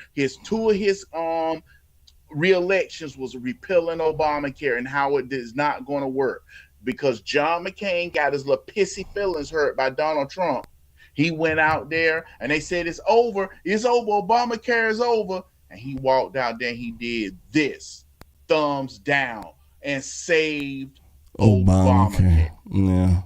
Two of his re-elections was repealing Obamacare and how it is not going to work because John McCain got his little pissy feelings hurt by Donald Trump. He went out there, and they said, it's over. It's over. Obamacare is over. And he walked out there, and he did this. Thumbs down. And saved Obamacare. Yeah.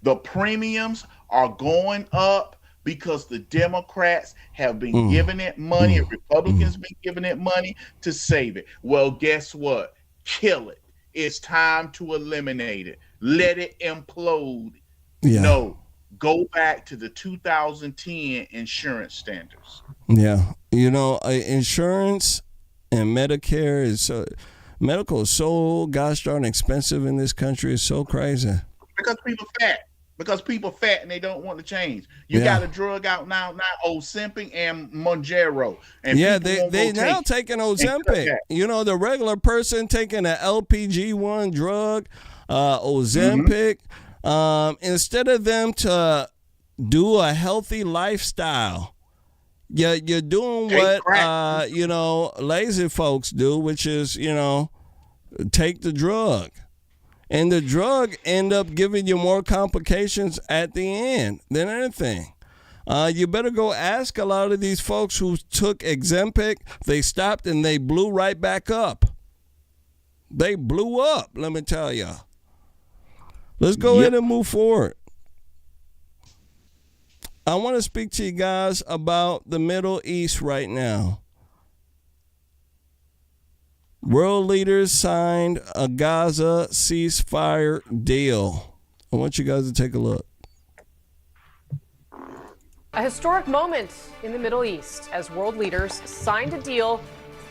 The premiums are going up because the Democrats have been giving it money and Republicans been giving it money to save it. Well, guess what? Kill it. It's time to eliminate it. Let it implode. Yeah. No, go back to the 2010 insurance standards. Yeah. Insurance and Medicare is medical is so gosh darn expensive in this country. It's so crazy. Because people fat and they don't want to change. You got a drug out now, Ozempic and Mounjaro. And they now taking Ozempic. The regular person taking an LPG-1 drug, Ozempic, instead of them to do a healthy lifestyle. You're doing what lazy folks do, which is take the drug, and the drug end up giving you more complications at the end than anything. You better go ask a lot of these folks who took Ozempic. They stopped and they blew right back up. They blew up. Let me tell you. Let's go ahead and move forward. I want to speak to you guys about the Middle East right now. World leaders signed a Gaza ceasefire deal. I want you guys to take a look. A historic moment in the Middle East as world leaders signed a deal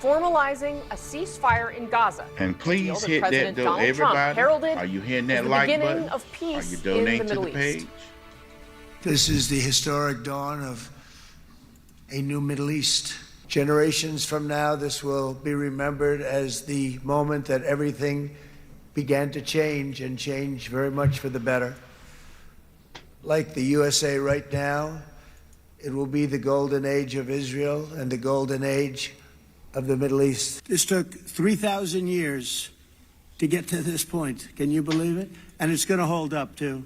formalizing a ceasefire in Gaza. And please hit President that, though, Donald everybody. Trump heralded are you hitting that the like beginning button? Of peace are you donating in the to Middle the East. page? This is the historic dawn of a new Middle East. Generations from now, this will be remembered as the moment that everything began to change and change very much for the better. Like the USA right now, it will be the golden age of Israel and the golden age of the Middle East. This took 3,000 years to get to this point. Can you believe it? And it's going to hold up, too.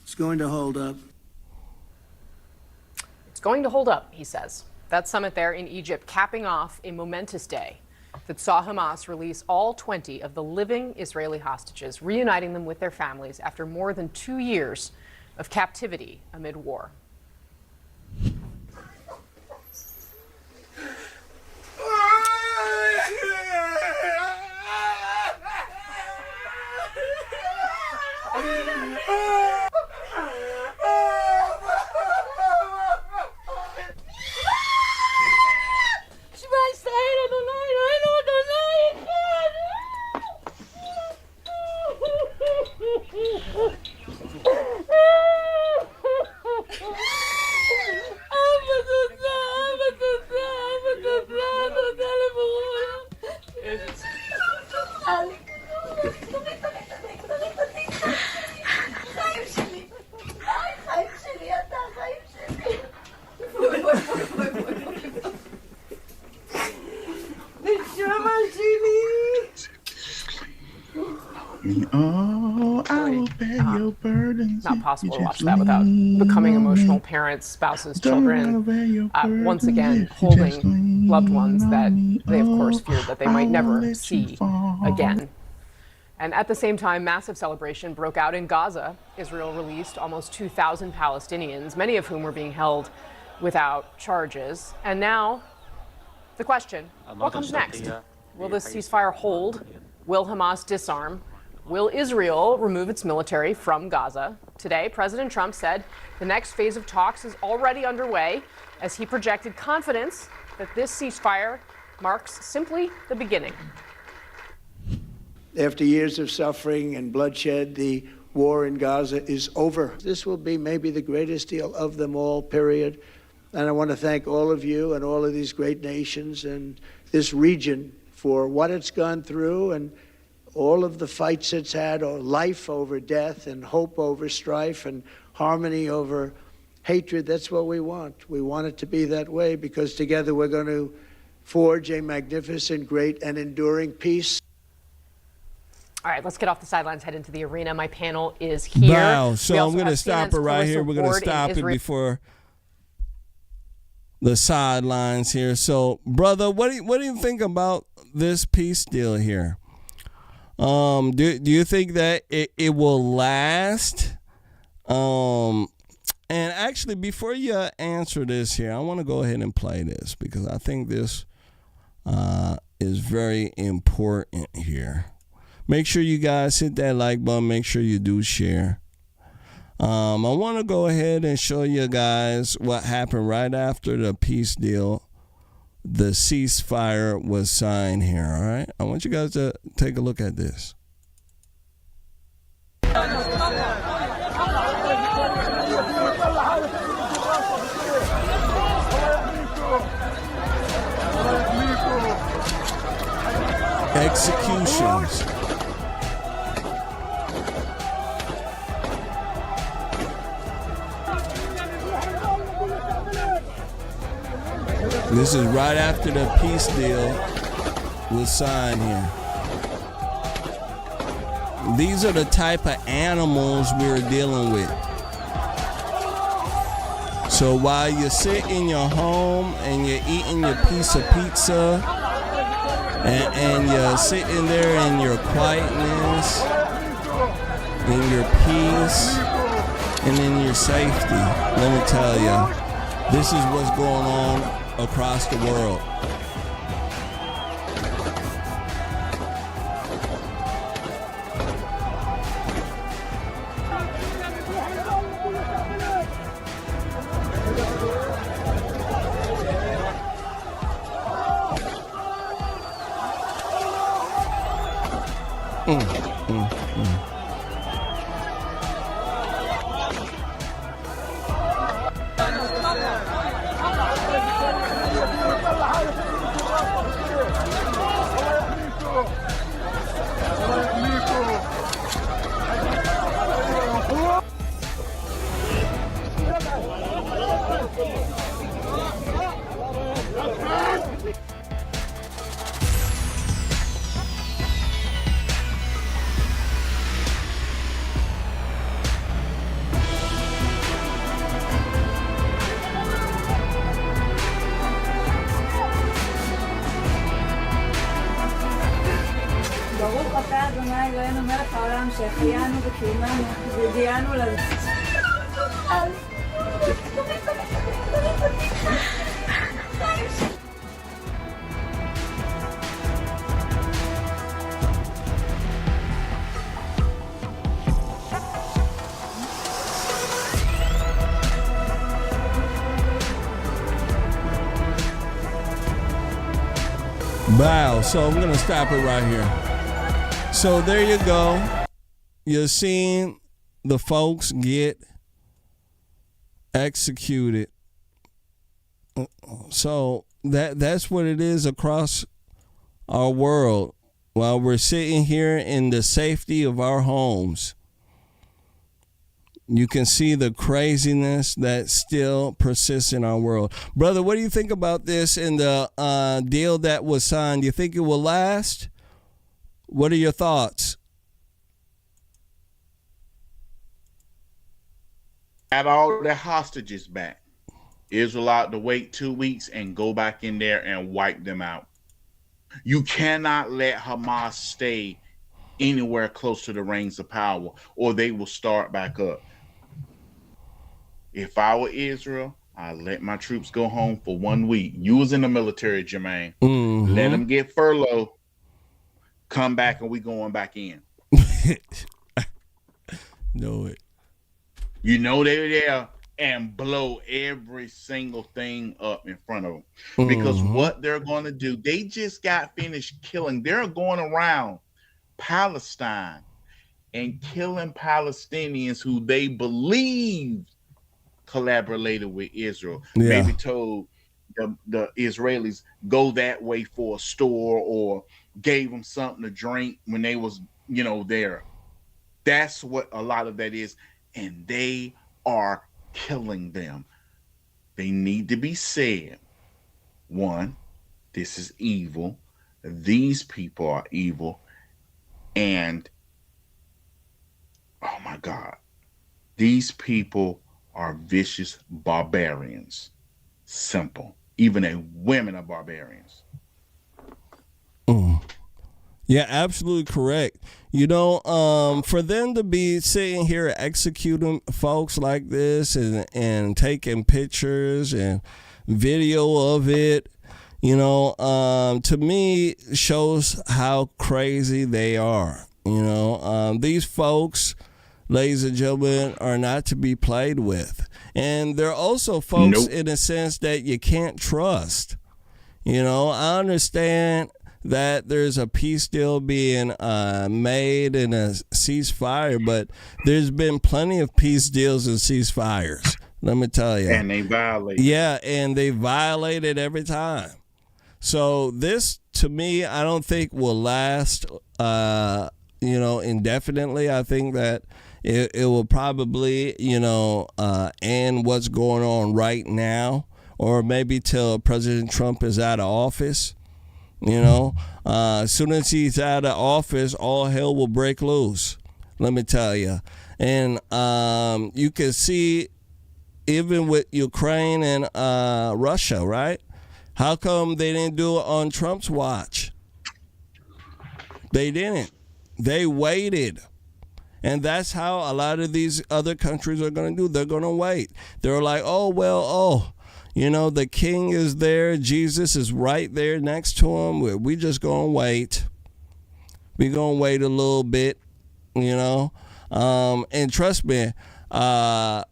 It's going to hold up. It's going to hold up, he says. That summit there in Egypt capping off a momentous day that saw Hamas release all 20 of the living Israeli hostages, reuniting them with their families after more than 2 years of captivity amid war. Oh, I will bear your burdens. Not possible to watch that without becoming emotional parents, spouses, children, once again holding loved ones that they, of course, feared that they might never see again. And at the same time, massive celebration broke out in Gaza. Israel released almost 2,000 Palestinians, many of whom were being held without charges. And now, the question, what comes next? Will this ceasefire hold? Will Hamas disarm? Will Israel remove its military from Gaza? Today, President Trump said the next phase of talks is already underway as he projected confidence that this ceasefire marks simply the beginning. After years of suffering and bloodshed, the war in Gaza is over. This will be maybe the greatest deal of them all, period. And I want to thank all of you and all of these great nations and this region for what it's gone through and all of the fights it's had, or life over death and hope over strife and harmony over hatred. That's what we want. We want it to be that way because together we're going to forge a magnificent, great, and enduring peace. All right, let's get off the sidelines, head into the arena. My panel is here. Wow, so I'm going to stop it right here. We're going to stop it before the sidelines here. So, brother, what do you think about this peace deal here? Do you think that it will last? And actually, before you answer this here, I want to go ahead and play this because I think this is very important here. Make sure you guys hit that like button. Make sure you do share. I want to go ahead and show you guys what happened right after the peace deal. The ceasefire was signed here, all right? I want you guys to take a look at this. Executions. This is right after the peace deal was signed here. These are the type of animals we're dealing with. So while you sit in your home and you're eating your piece of pizza and you're sitting there in your quietness, in your peace, and in your safety, let me tell you, this is what's going on across the world. ברוך אתה אדוני אלוהינו מלך העולם שהחיינו וקיימנו והגיענו לזה. Wow, so I'm going to stop it right here. So there you go. You're seeing the folks get executed. So that's what it is across our world. While we're sitting here in the safety of our homes, you can see the craziness that still persists in our world. Brother, what do you think about this and the deal that was signed? Do you think it will last? What are your thoughts? got all the hostages back. Israel ought to wait 2 weeks and go back in there and wipe them out. You cannot let Hamas stay anywhere close to the reins of power, or they will start back up. If I were Israel, I'd let my troops go home for 1 week. You was in the military, Jermain. Mm-hmm. Let them get furloughed. Come back and we going back in. Know it. You know they're there, and blow every single thing up in front of them. Because what they're going to do, they just got finished killing. They're going around Palestine and killing Palestinians who they believed collaborated with Israel. Yeah. Maybe told the Israelis go that way for a store, or gave them something to drink when they was, there. That's what a lot of that is. And they are killing them. They need to be said. One, this is evil. These people are evil. And, oh my God, these people are vicious barbarians. Simple. Even the women are barbarians. Yeah, absolutely correct. For them to be sitting here executing folks like this and taking pictures and video of it, to me shows how crazy they are. These folks, ladies and gentlemen, are not to be played with. And they're also folks in a sense that you can't trust. I understand that there's a peace deal being made and a ceasefire, but there's been plenty of peace deals and ceasefires. Let me tell you. And they violate. Yeah, and they violate it every time. So this, to me, I don't think will last, indefinitely. I think that it will probably, end what's going on right now, or maybe till President Trump is out of office. As soon as he's out of office, all hell will break loose. Let me tell you. And you can see, even with Ukraine and Russia, right? How come they didn't do it on Trump's watch? They didn't. They waited. And that's how a lot of these other countries are going to do. They're going to wait. They're like, the king is there. Jesus is right there next to him. We just going to wait. We're going to wait a little bit, And trust me, Hamas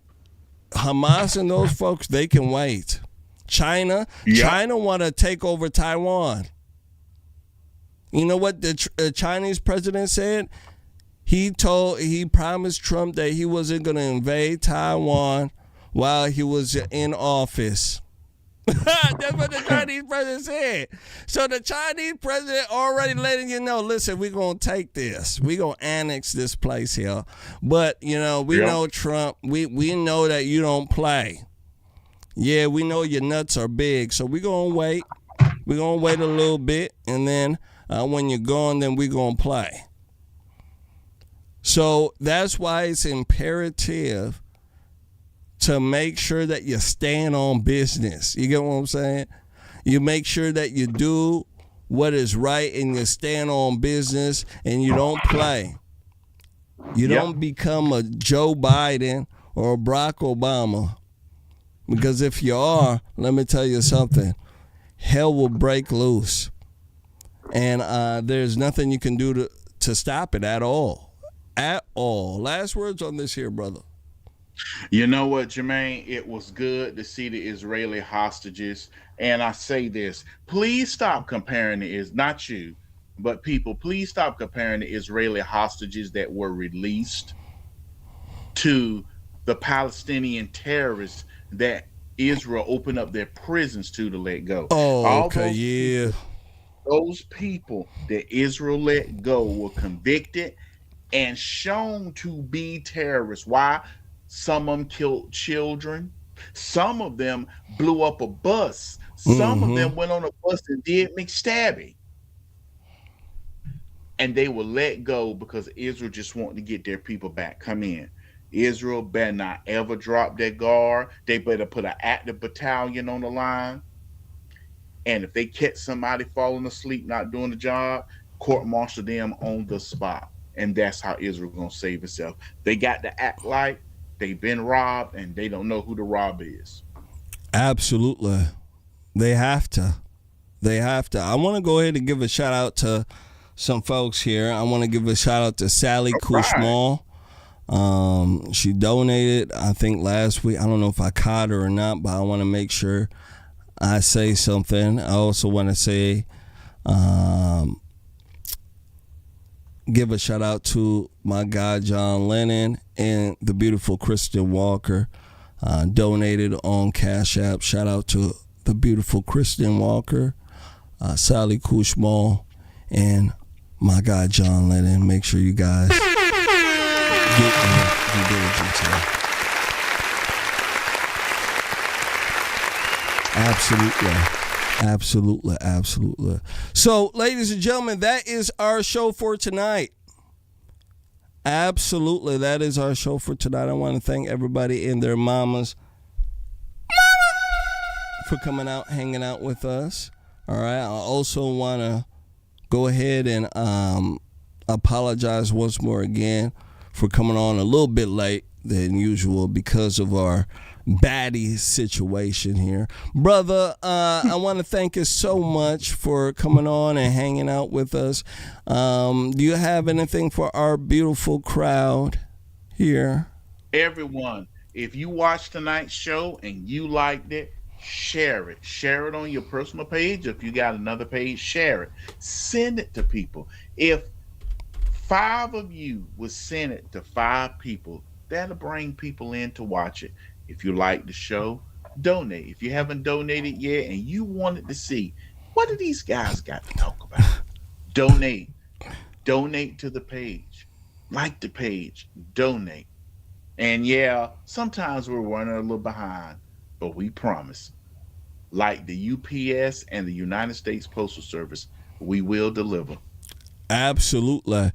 and those folks, they can wait. China want to take over Taiwan. You know what the Chinese president said? He promised Trump that he wasn't going to invade Taiwan while he was in office. That's what the Chinese president said. So the Chinese president already letting you know, listen, we're going to take this. We're going to annex this place here. But, we know Trump. We know that you don't play. Yeah, we know your nuts are big. So we're going to wait. We're going to wait a little bit. And then when you're gone, then we're going to play. So that's why it's imperative to make sure that you stand on business. You get what I'm saying? You make sure that you do what is right and you stand on business and you don't play. You don't become a Joe Biden or a Barack Obama. Because if you are, let me tell you something. Hell will break loose. And there's nothing you can do to stop it at all. At all. Last words on this here, brother. You know what, Jermain? It was good to see the Israeli hostages. And I say this, please stop comparing not you, but people, please stop comparing the Israeli hostages that were released to the Palestinian terrorists that Israel opened up their prisons to let go. Oh, okay, Those people that Israel let go were convicted and shown to be terrorists. Why? Some of them killed children. Some of them blew up a bus. Some of them went on a bus and did McStabby. And they were let go because Israel just wanted to get their people back. Come in. Israel better not ever drop their guard. They better put an active battalion on the line. And if they catch somebody falling asleep, not doing the job, court-martial them on the spot. And that's how Israel gonna save itself. They got to act like they've been robbed and they don't know who the robber is. Absolutely. They have to. I want to go ahead and give a shout out to some folks here. I want to give a shout out to Sally Kushmal. She donated, I think, last week. I don't know if I caught her or not, but I want to make sure I say something. I also want to say, give a shout out to my guy John Lennon and the beautiful Kristen Walker. Donated on Cash App. Shout out to the beautiful Kristen Walker, Sally Kushmal, and my guy John Lennon. Make sure you guys get your due diligence here. Absolutely. So, ladies and gentlemen, that is our show for tonight. Absolutely, that is our show for tonight. I want to thank everybody and their mamas for coming out, hanging out with us. All right. I also want to go ahead and apologize once more again for coming on a little bit late than usual because of our baddie situation here. Brother, I want to thank you so much for coming on and hanging out with us. Do you have anything for our beautiful crowd here? Everyone, if you watched tonight's show and you liked it, share it. Share it on your personal page. If you got another page, share it. Send it to people. If 5 of you would send it to 5 people, that'll bring people in to watch it. If you like the show, donate. If you haven't donated yet and you wanted to see, what do these guys got to talk about? Donate. Donate to the page. Like the page. Donate. And yeah, sometimes we're running a little behind, but we promise. Like the UPS and the United States Postal Service, we will deliver. Absolutely.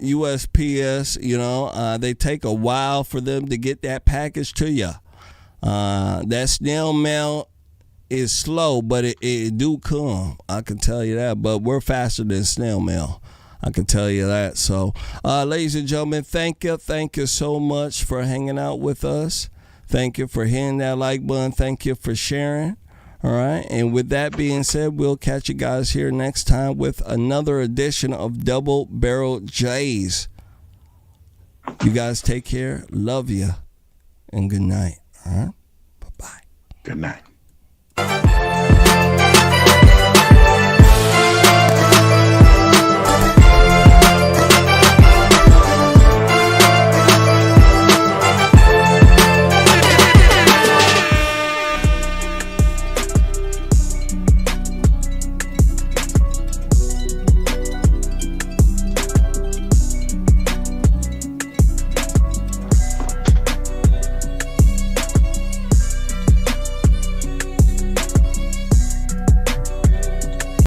USPS, they take a while for them to get that package to you. That snail mail is slow, but it do come. I can tell you that. But we're faster than snail mail. I can tell you that. So, ladies and gentlemen, thank you. Thank you so much for hanging out with us. Thank you for hitting that like button. Thank you for sharing. All right. And with that being said, we'll catch you guys here next time with another edition of Double Barrel J's. You guys take care. Love you. And good night. All right. Bye-bye. Good night.